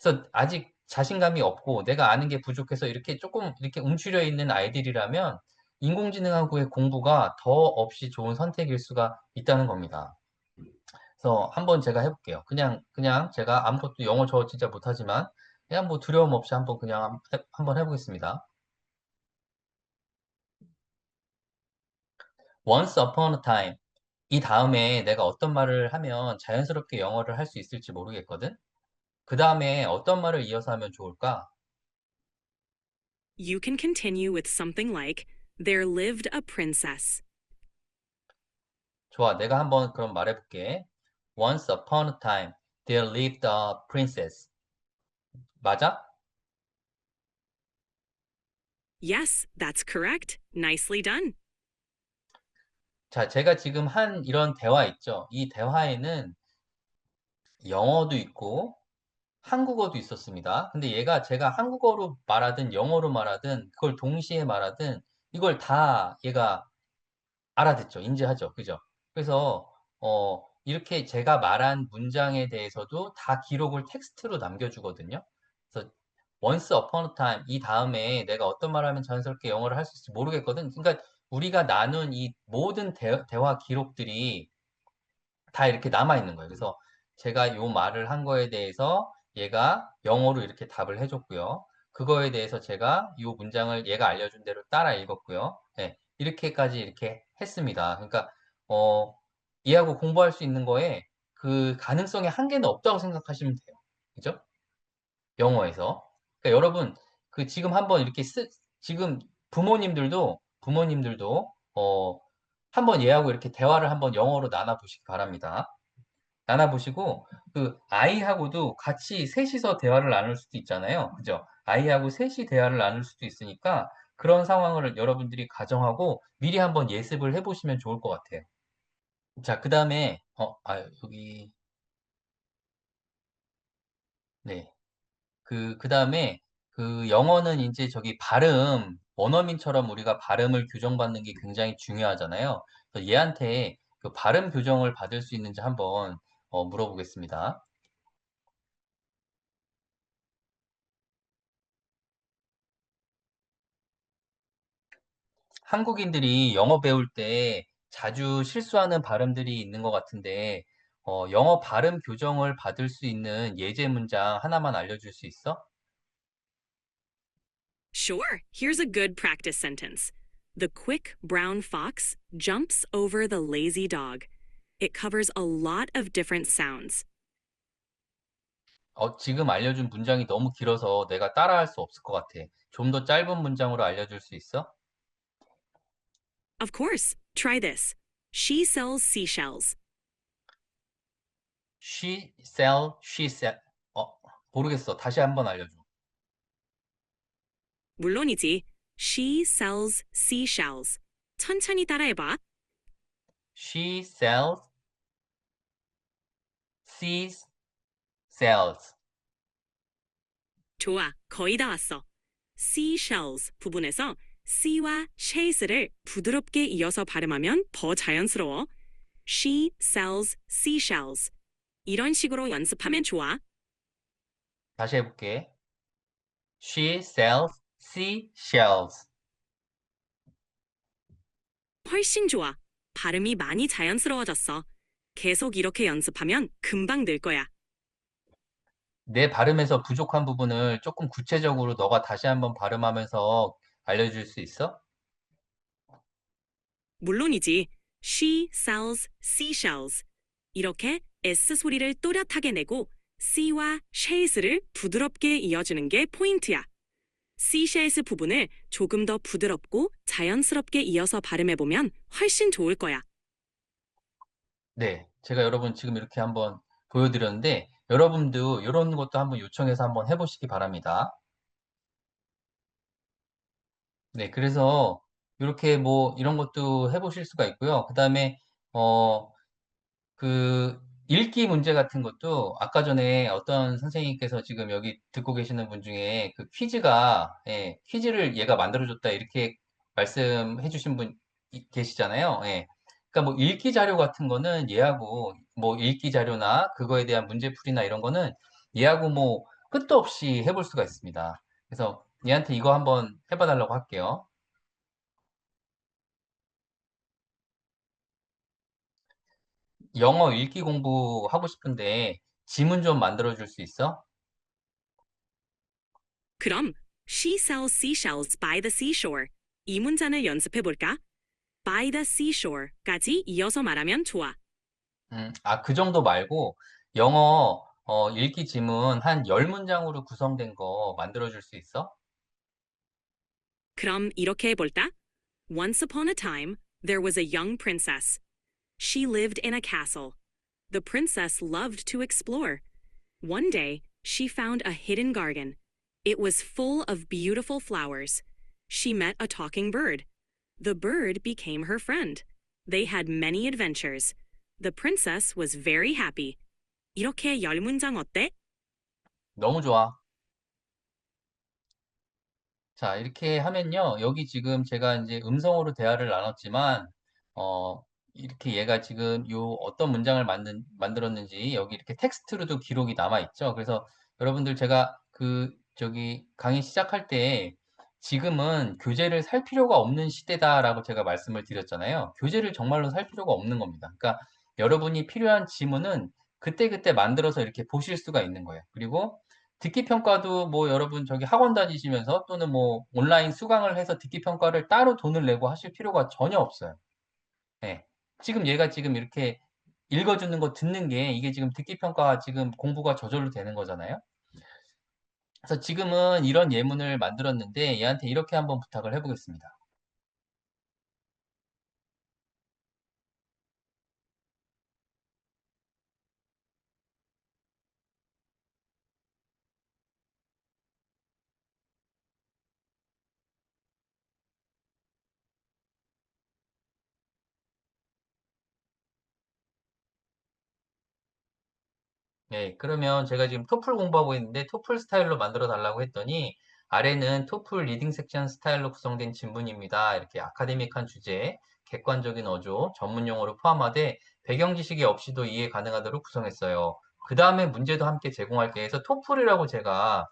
그래서 아직 자신감이 없고 내가 아는 게 부족해서 이렇게 조금 이렇게 움츠려 있는 아이들이라면 인공지능하고의 공부가 더 없이 좋은 선택일 수가 있다는 겁니다. 그래서 한번 제가 해볼게요. 그냥 제가 아무것도 영어 저 진짜 못하지만 그냥 뭐 두려움 없이 한번 그냥 한번 해보겠습니다. Once upon a time. 이 다음에 내가 어떤 말을 하면 자연스럽게 영어를 할 수 있을지 모르겠거든? 그 다음에 어떤 말을 이어서 하면 좋을까? You can continue with something like, There lived a princess. 좋아, 내가 한번 그럼 말해볼게. Once upon a time, there lived a princess. 맞아? Yes, that's correct. Nicely done. 자, 제가 지금 한 이런 대화 있죠? 이 대화에는 영어도 있고 한국어도 있었습니다. 근데 얘가 제가 한국어로 말하든 영어로 말하든 그걸 동시에 말하든 이걸 다 얘가 알아듣죠. 인지하죠. 그죠? 그래서 이렇게 제가 말한 문장에 대해서도 다 기록을 텍스트로 남겨주거든요. 그래서 once upon a time 이 다음에 내가 어떤 말을 하면 자연스럽게 영어를 할 수 있을지 모르겠거든. 그러니까 우리가 나눈 이 모든 대화 기록들이 다 이렇게 남아 있는 거예요. 그래서 제가 요 말을 한 거에 대해서 얘가 영어로 이렇게 답을 해줬고요. 그거에 대해서 제가 요 문장을 얘가 알려준 대로 따라 읽었고요. 네, 이렇게까지 이렇게 했습니다. 그러니까 얘하고 공부할 수 있는 거에 그 가능성의 한계는 없다고 생각하시면 돼요. 그죠? 영어에서. 그러니까 여러분 그 지금 한번 이렇게 지금 부모님들도 한번 얘하고 이렇게 대화를 한번 영어로 나눠 보시기 바랍니다. 나눠보시고 그 아이하고도 같이 셋이서 대화를 나눌 수도 있잖아요. 그죠? 아이하고 셋이 대화를 나눌 수도 있으니까 그런 상황을 여러분들이 가정하고 미리 한번 예습을 해보시면 좋을 것 같아요. 자, 그 다음에 여기 네. 그 다음에 그 영어는 이제 저기 원어민처럼 우리가 발음을 교정받는 게 굉장히 중요하잖아요. 그래서 얘한테 그 발음 교정을 받을 수 있는지 한번 물어보겠습니다. 한국인들이 영어 배울 때 자주 실수하는 발음들이 있는 것 같은데, 영어 발음 교정을 받을 수 있는 예제 문장 하나만 알려줄 수 있어? Sure, here's a good practice sentence. The quick brown fox jumps over the lazy dog. It covers a lot of different sounds. 지금 알려준 문장이 너무 길어서 내가 따라할 수 없을 것 같아. 좀 더 짧은 문장으로 알려줄 수 있어? Of course, try this. She sells seashells. she sell, 모르겠어. 다시 한번 알려줘. 물론이지. She sells seashells. 천천히 따라해봐. She sells, she sells. 좋아, 거의 다 왔어. seashells 부분에서 C와 shells를 부드럽게 이어서 발음하면 더 자연스러워. She sells seashells. 이런 식으로 연습하면 좋아. 다시 해볼게. She sells seashells. 훨씬 좋아. 발음이 많이 자연스러워졌어. 계속 이렇게 연습하면 금방 늘 거야. 내 발음에서 부족한 부분을 조금 구체적으로 너가 다시 한번 발음하면서 알려줄 수 있어? 물론이지. She sells seashells. 이렇게 S 소리를 또렷하게 내고 C와 shells를 부드럽게 이어주는 게 포인트야. seashells 부분을 조금 더 부드럽고 자연스럽게 이어서 발음해보면 훨씬 좋을 거야. 네. 제가 여러분 지금 이렇게 한번 보여드렸는데 여러분도 이런 것도 한번 요청해서 한번 해보시기 바랍니다. 네. 그래서 이렇게 뭐 이런 것도 해보실 수가 있고요. 그 다음에 어, 그 읽기 문제 같은 것도 아까 전에 어떤 선생님께서 지금 여기 듣고 계시는 분 중에 그 퀴즈가, 예, 퀴즈를 얘가 만들어줬다 이렇게 말씀해 주신 분 계시잖아요. 예. 그러니까 뭐 읽기 자료 같은 거는 얘하고 뭐 읽기 자료나 그거에 대한 문제풀이나 이런 거는 얘하고 뭐 끝도 없이 해볼 수가 있습니다. 그래서 얘한테 이거 한번 해봐 달라고 할게요. 영어 읽기 공부하고 싶은데 지문 좀 만들어 줄 수 있어? 그럼 She sells seashells by the seashore. 이 문장을 연습해 볼까? By the seashore까지 이어서 말하면 좋아. 그 정도 말고 영어 읽기 지문 한 10문장으로 구성된 거 만들어 줄 수 있어? 그럼 이렇게 해볼까? Once upon a time, there was a young princess. She lived in a castle. The princess loved to explore. One day, she found a hidden garden. It was full of beautiful flowers. She met a talking bird. The bird became her friend. They had many adventures. The princess was very happy. 이렇게 10문장 어때? 너무 좋아. 자, 이렇게 하면요. 여기 지금 제가 이제 음성으로 대화를 나눴지만, 어, 이렇게 얘가 지금 요 어떤 문장을 만들었는지 여기 이렇게 텍스트로도 기록이 남아 있죠. 그래서 여러분들 제가 저기 강의 시작할 때 지금은 교재를 살 필요가 없는 시대다라고 제가 말씀을 드렸잖아요. 교재를 정말로 살 필요가 없는 겁니다. 그러니까 여러분이 필요한 지문은 그때그때 만들어서 이렇게 보실 수가 있는 거예요. 그리고 듣기 평가도 뭐 여러분 저기 학원 다니시면서 또는 뭐 온라인 수강을 해서 듣기 평가를 따로 돈을 내고 하실 필요가 전혀 없어요. 예. 지금 얘가 지금 이렇게 읽어주는 거 듣는 게 이게 지금 듣기 평가 지금 공부가 저절로 되는 거잖아요. 그래서 지금은 이런 예문을 만들었는데 얘한테 이렇게 한번 부탁을 해보겠습니다. 네, 그러면 제가 지금 토플 공부하고 있는데 토플 스타일로 만들어 달라고 했더니 아래는 토플 리딩 섹션 스타일로 구성된 진문입니다. 이렇게 아카데믹한 주제, 객관적인 어조, 전문 용어를 포함하되 배경 지식이 없이도 이해 가능하도록 구성했어요. 그 다음에 문제도 함께 제공할게 해서 토플이라고 제가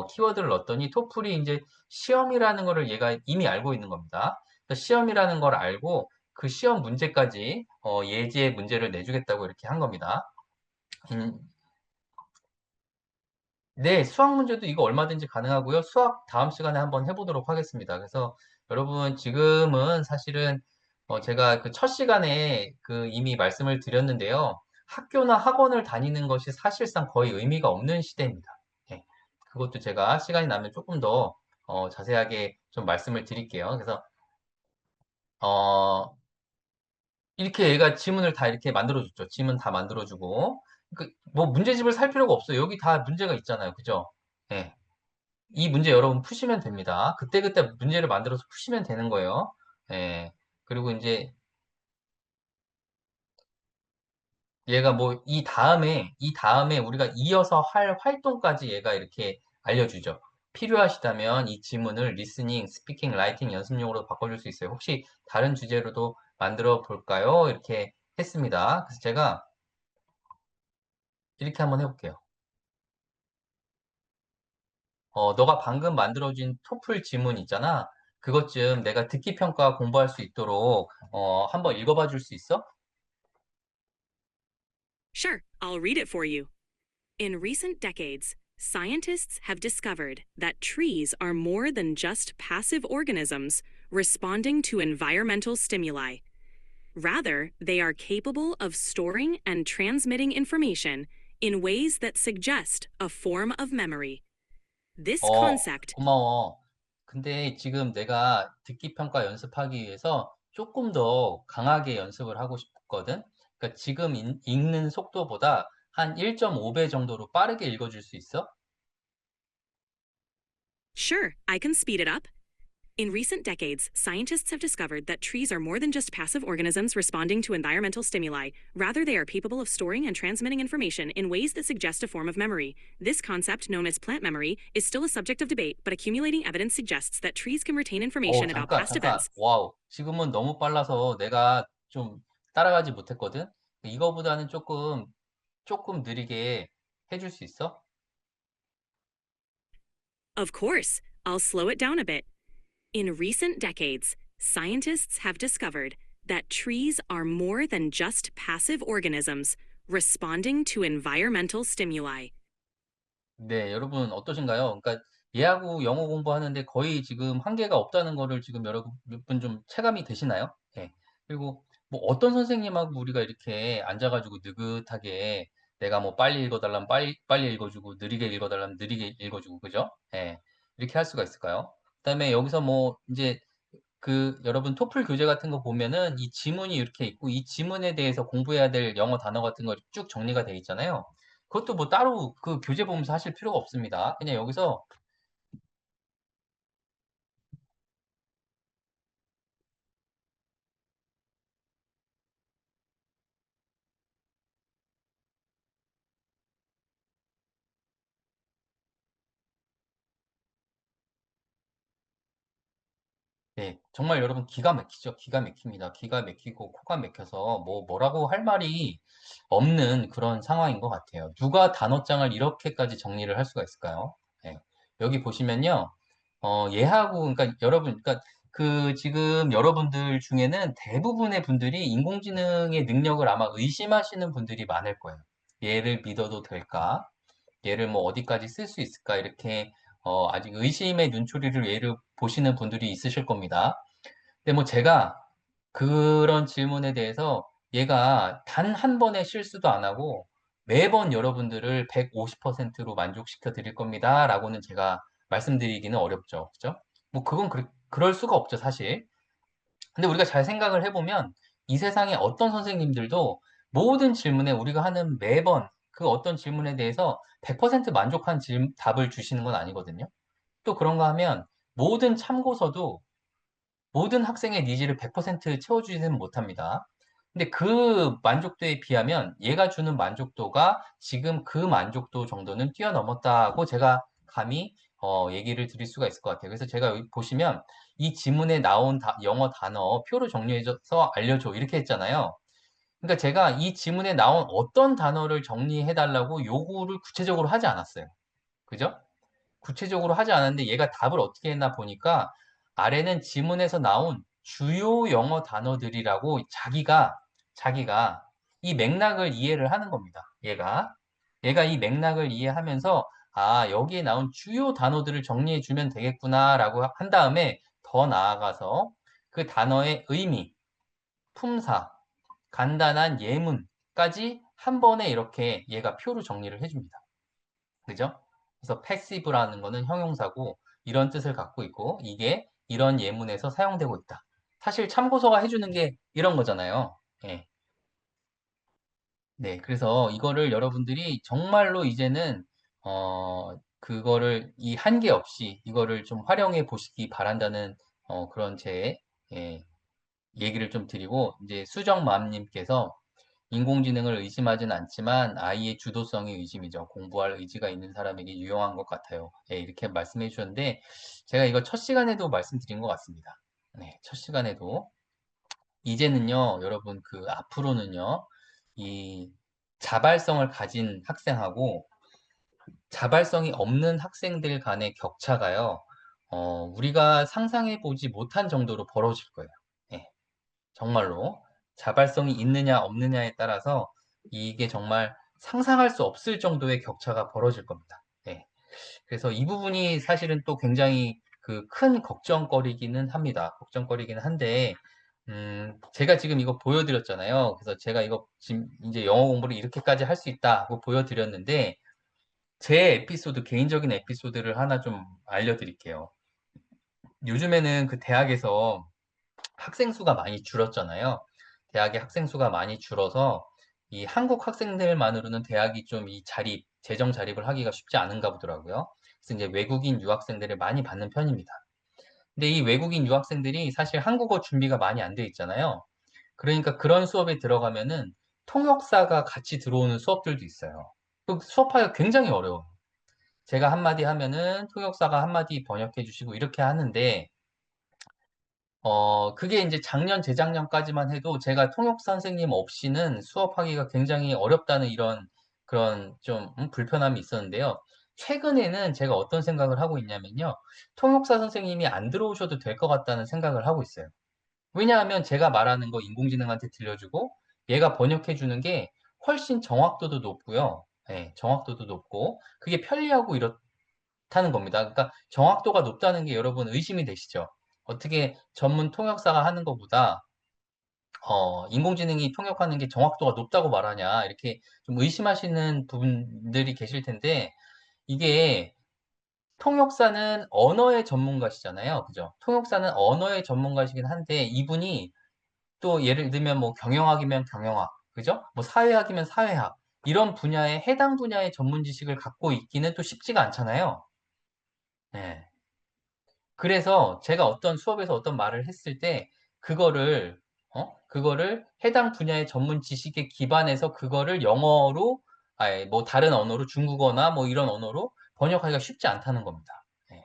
키워드를 넣었더니 토플이 이제 시험이라는 거를 얘가 이미 알고 있는 겁니다. 그래서 시험이라는 걸 알고 그 시험 문제까지 예제 문제를 내주겠다고 이렇게 한 겁니다. 음, 네, 수학 문제도 이거 얼마든지 가능하고요. 수학 다음 시간에 한번 해보도록 하겠습니다. 그래서 여러분 지금은 사실은 제가 그 첫 시간에 그 이미 말씀을 드렸는데요. 학교나 학원을 다니는 것이 사실상 거의 의미가 없는 시대입니다. 예, 그것도 제가 시간이 나면 조금 더 자세하게 좀 말씀을 드릴게요. 그래서 어, 이렇게 얘가 지문을 다 이렇게 만들어줬죠. 지문 다 만들어주고 뭐 문제집을 살 필요가 없어요. 여기 다 문제가 있잖아요. 그죠? 예. 이 문제 여러분 푸시면 됩니다. 그때그때 문제를 만들어서 푸시면 되는 거예요. 예. 그리고 이제 얘가 뭐 이 다음에 우리가 이어서 할 활동까지 얘가 이렇게 알려주죠. 필요하시다면 이 지문을 리스닝, 스피킹, 라이팅 연습용으로 바꿔줄 수 있어요. 혹시 다른 주제로도 만들어 볼까요? 이렇게 했습니다. 그래서 제가 이렇게 한번 해볼게요. 너가 방금 만들어진 토플 지문 있잖아. 그것 좀 내가 듣기 평가 공부할 수 있도록 한번 읽어봐 줄 수 있어? Sure, I'll read it for you. In recent decades, scientists have discovered that trees are more than just passive organisms responding to environmental stimuli. Rather, they are capable of storing and transmitting information in ways that suggest a form of memory. This concept 고마워. 근데 지금 내가 듣기 평가 연습하기 위해서 조금 더 강하게 연습을 하고 싶거든. 그러니까 지금 읽는 속도보다 한 1.5배 정도로 빠르게 읽어줄 수 있어? Sure, I can speed it up. In recent decades, scientists have discovered that trees are more than just passive organisms responding to environmental stimuli. Rather, they are capable of storing and transmitting information in ways that suggest a form of memory. This concept, known as plant memory, is still a subject of debate, but accumulating evidence suggests that trees can retain information about 잠깐, past 잠깐. events. 와우. 지금은 너무 빨라서 내가 좀 따라가지 못했거든? 이거보다는 조금 느리게 해줄 수 있어? Of course, I'll slow it down a bit. In recent decades, scientists have discovered that trees are more than just passive organisms responding to environmental stimuli. 네, 여러분 어떠신가요? 그러니까 얘하고 영어 공부하는데 거의 지금 한계가 없다는 거를 지금 여러분 몇 분 좀 체감이 되시나요? 예. 그리고 뭐 어떤 선생님하고 우리가 이렇게 앉아가지고 느긋하게 내가 뭐 빨리 읽어달라면 빨리 읽어주고 느리게 읽어달라면 느리게 읽어주고 그죠? 예. 이렇게 할 수가 있을까요? 그다음에 여기서 뭐 이제 여러분 토플 교재 같은 거 보면은 이 지문이 이렇게 있고 이 지문에 대해서 공부해야 될 영어 단어 같은 거 쭉 정리가 돼 있잖아요. 그것도 뭐 따로 그 교재 보면서 하실 필요가 없습니다. 그냥 여기서 네, 정말 여러분 기가 막히죠. 기가 막힙니다. 기가 막히고 코가 막혀서 뭐라고 할 말이 없는 그런 상황인 것 같아요. 누가 단어장을 이렇게까지 정리를 할 수가 있을까요? 네, 여기 보시면요. 얘하고, 그러니까 여러분, 그러니까 지금 여러분들 중에는 대부분의 분들이 인공지능의 능력을 아마 의심하시는 분들이 많을 거예요. 얘를 믿어도 될까? 얘를 뭐 어디까지 쓸 수 있을까? 이렇게 아직 의심의 눈초리를 얘를 보시는 분들이 있으실 겁니다. 근데 뭐 제가 그런 질문에 대해서 얘가 단 한 번의 실수도 안 하고 매번 여러분들을 150%로 만족시켜 드릴 겁니다. 라고는 제가 말씀드리기는 어렵죠. 그죠? 뭐 그건 그럴 수가 없죠, 사실. 근데 우리가 잘 생각을 해보면 이 세상에 어떤 선생님들도 모든 질문에 우리가 하는 매번 그 어떤 질문에 대해서 100% 만족한 답을 주시는 건 아니거든요. 또 그런가 하면 모든 참고서도 모든 학생의 니즈를 100% 채워주지는 못합니다. 근데 그 만족도에 비하면 얘가 주는 만족도가 지금 그 만족도 정도는 뛰어넘었다고 제가 감히 얘기를 드릴 수가 있을 것 같아요. 그래서 제가 여기 보시면 이 지문에 나온 영어 단어 표로 정리해서 알려줘 이렇게 했잖아요. 그러니까 제가 이 지문에 나온 어떤 단어를 정리해 달라고 요구를 구체적으로 하지 않았어요. 그죠? 구체적으로 하지 않았는데 얘가 답을 어떻게 했나 보니까 아래는 지문에서 나온 주요 영어 단어들이라고 자기가 이 맥락을 이해를 하는 겁니다. 얘가 이 맥락을 이해하면서 아, 여기에 나온 주요 단어들을 정리해 주면 되겠구나라고 한 다음에 더 나아가서 그 단어의 의미, 품사, 간단한 예문까지 한 번에 이렇게 얘가 표로 정리를 해줍니다. 그죠? 그래서 패시브라는 거는 형용사고 이런 뜻을 갖고 있고 이게 이런 예문에서 사용되고 있다. 사실 참고서가 해주는 게 이런 거잖아요. 예. 네, 그래서 이거를 여러분들이 정말로 이제는 그거를 이 한계 없이 이거를 좀 활용해 보시기 바란다는 그런 예, 얘기를 좀 드리고 이제 수정맘님께서 인공지능을 의심하진 않지만 아이의 주도성이 의심이죠. 공부할 의지가 있는 사람에게 유용한 것 같아요. 예, 이렇게 말씀해 주셨는데 제가 이거 첫 시간에도 말씀드린 것 같습니다. 네, 첫 시간에도 이제는요, 여러분 앞으로는요, 이 자발성을 가진 학생하고 자발성이 없는 학생들 간의 격차가요, 우리가 상상해 보지 못한 정도로 벌어질 거예요. 예. 정말로 자발성이 있느냐 없느냐에 따라서 이게 정말 상상할 수 없을 정도의 격차가 벌어질 겁니다. 네. 그래서 이 부분이 사실은 또 굉장히 큰 걱정거리기는 합니다. 걱정거리기는 한데, 제가 지금 이거 보여드렸잖아요. 그래서 제가 이거 지금 이제 영어 공부를 이렇게까지 할 수 있다고 보여드렸는데, 제 개인적인 에피소드를 하나 좀 알려드릴게요. 요즘에는 대학에서 학생 수가 많이 줄었잖아요. 대학의 학생 수가 많이 줄어서 이 한국 학생들만으로는 대학이 좀 재정 자립을 하기가 쉽지 않은가 보더라고요. 그래서 이제 외국인 유학생들을 많이 받는 편입니다. 근데 이 외국인 유학생들이 사실 한국어 준비가 많이 안 돼 있잖아요. 그러니까 그런 수업에 들어가면은 통역사가 같이 들어오는 수업들도 있어요. 그 수업하기가 굉장히 어려워요. 제가 한마디 하면은 통역사가 한마디 번역해 주시고 이렇게 하는데, 그게 이제 작년, 재작년까지만 해도 제가 통역 선생님 없이는 수업하기가 굉장히 어렵다는 이런 그런 좀 불편함이 있었는데요. 최근에는 제가 어떤 생각을 하고 있냐면요. 통역사 선생님이 안 들어오셔도 될 것 같다는 생각을 하고 있어요. 왜냐하면 제가 말하는 거 인공지능한테 들려주고 얘가 번역해 주는 게 훨씬 정확도도 높고요. 예, 정확도도 높고 그게 편리하고 이렇다는 겁니다. 그러니까 정확도가 높다는 게 여러분 의심이 되시죠? 어떻게 전문 통역사가 하는 것보다 인공지능이 통역하는 게 정확도가 높다고 말하냐 이렇게 좀 의심하시는 분들이 계실 텐데 이게 통역사는 언어의 전문가시잖아요. 그죠? 통역사는 언어의 전문가시긴 한데 이분이 또 예를 들면 뭐 경영학이면 경영학, 그죠? 뭐 사회학이면 사회학 이런 분야에 해당 분야의 전문 지식을 갖고 있기는 또 쉽지가 않잖아요. 네. 그래서 제가 어떤 수업에서 어떤 말을 했을 때 그거를 해당 분야의 전문 지식에 기반해서 그거를 영어로 아니 뭐 다른 언어로 중국어나 뭐 이런 언어로 번역하기가 쉽지 않다는 겁니다. 네.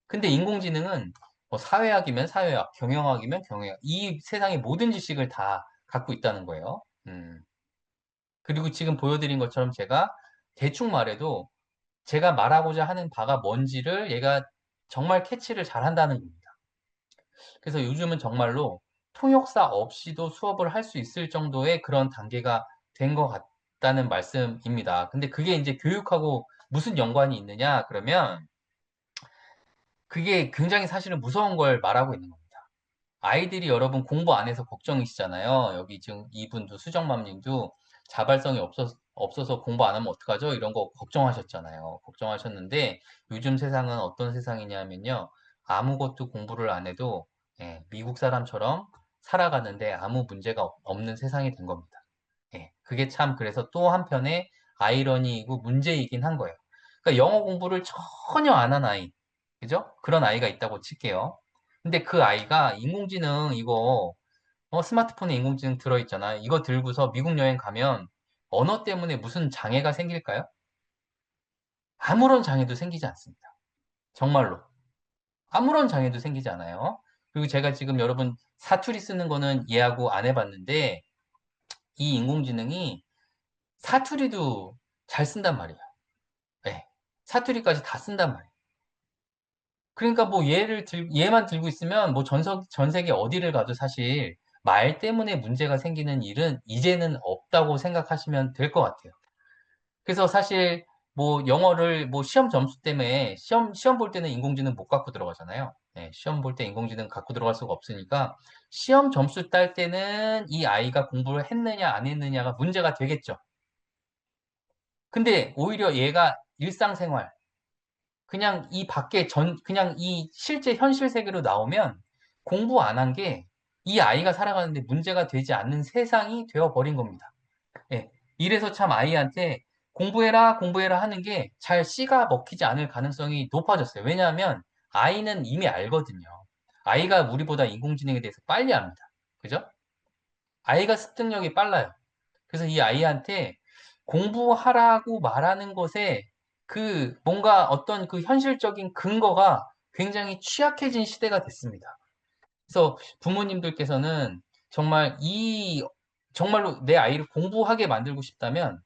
근데 인공지능은 뭐 사회학이면 사회학, 경영학이면 경영학, 이 세상의 모든 지식을 다 갖고 있다는 거예요. 그리고 지금 보여드린 것처럼 제가 대충 말해도 제가 말하고자 하는 바가 뭔지를 얘가 정말 캐치를 잘 한다는 겁니다. 그래서 요즘은 정말로 통역사 없이도 수업을 할 수 있을 정도의 그런 단계가 된 것 같다는 말씀입니다. 근데 그게 이제 교육하고 무슨 연관이 있느냐? 그러면 그게 굉장히 사실은 무서운 걸 말하고 있는 겁니다. 아이들이 여러분 공부 안 해서 걱정이시잖아요. 여기 지금 이분도 수정맘님도 자발성이 없어서 공부 안 하면 어떡하죠? 이런 거 걱정하셨잖아요. 걱정하셨는데 요즘 세상은 어떤 세상이냐면요. 아무것도 공부를 안 해도 예, 미국 사람처럼 살아가는데 아무 문제가 없는 세상이 된 겁니다. 예, 그게 참 그래서 또 한편의 아이러니이고 문제이긴 한 거예요. 그러니까 영어 공부를 전혀 안 한 아이, 그죠? 그런 아이가 있다고 칠게요. 근데 그 아이가 인공지능 이거 스마트폰에 인공지능 들어있잖아요. 이거 들고서 미국 여행 가면 언어 때문에 무슨 장애가 생길까요? 아무런 장애도 생기지 않습니다. 정말로. 아무런 장애도 생기지 않아요. 그리고 제가 지금 여러분 사투리 쓰는 거는 이해하고 안 해봤는데 이 인공지능이 사투리도 잘 쓴단 말이에요. 네. 사투리까지 다 쓴단 말이에요. 그러니까 뭐 얘만 들고 있으면 뭐 전 세계 어디를 가도 사실 말 때문에 문제가 생기는 일은 이제는 없다고 생각하시면 될 것 같아요. 그래서 사실 뭐 영어를 뭐 시험 점수 때문에 시험 볼 때는 인공지능 못 갖고 들어가잖아요. 네, 시험 볼 때 인공지능 갖고 들어갈 수가 없으니까 시험 점수 딸 때는 이 아이가 공부를 했느냐 안 했느냐가 문제가 되겠죠. 근데 오히려 얘가 일상생활 그냥 이 밖에 그냥 이 실제 현실 세계로 나오면 공부 안 한 게 이 아이가 살아가는데 문제가 되지 않는 세상이 되어버린 겁니다. 예. 이래서 참 아이한테 공부해라, 공부해라 하는 게 잘 씨가 먹히지 않을 가능성이 높아졌어요. 왜냐하면 아이는 이미 알거든요. 아이가 우리보다 인공지능에 대해서 빨리 압니다. 그죠? 아이가 습득력이 빨라요. 그래서 이 아이한테 공부하라고 말하는 것에 그 뭔가 어떤 그 현실적인 근거가 굉장히 취약해진 시대가 됐습니다. 그래서 부모님들께서는 정말 정말로 내 아이를 공부하게 만들고 싶다면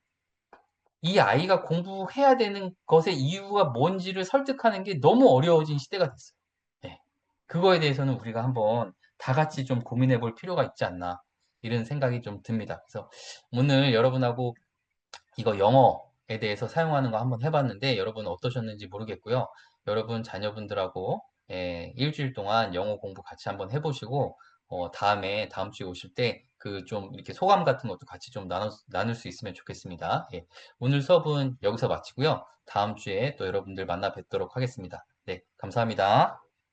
이 아이가 공부해야 되는 것의 이유가 뭔지를 설득하는 게 너무 어려워진 시대가 됐어요. 네. 그거에 대해서는 우리가 한번 다 같이 좀 고민해 볼 필요가 있지 않나 이런 생각이 좀 듭니다. 그래서 오늘 여러분하고 이거 영어에 대해서 사용하는 거 한번 해봤는데 여러분 어떠셨는지 모르겠고요. 여러분 자녀분들하고 일주일 동안 영어 공부 같이 한번 해보시고 다음 주에 오실 때 그 좀 이렇게 소감 같은 것도 같이 좀 나눌 수 있으면 좋겠습니다. 예, 오늘 수업은 여기서 마치고요. 다음 주에 또 여러분들 만나 뵙도록 하겠습니다. 네, 감사합니다.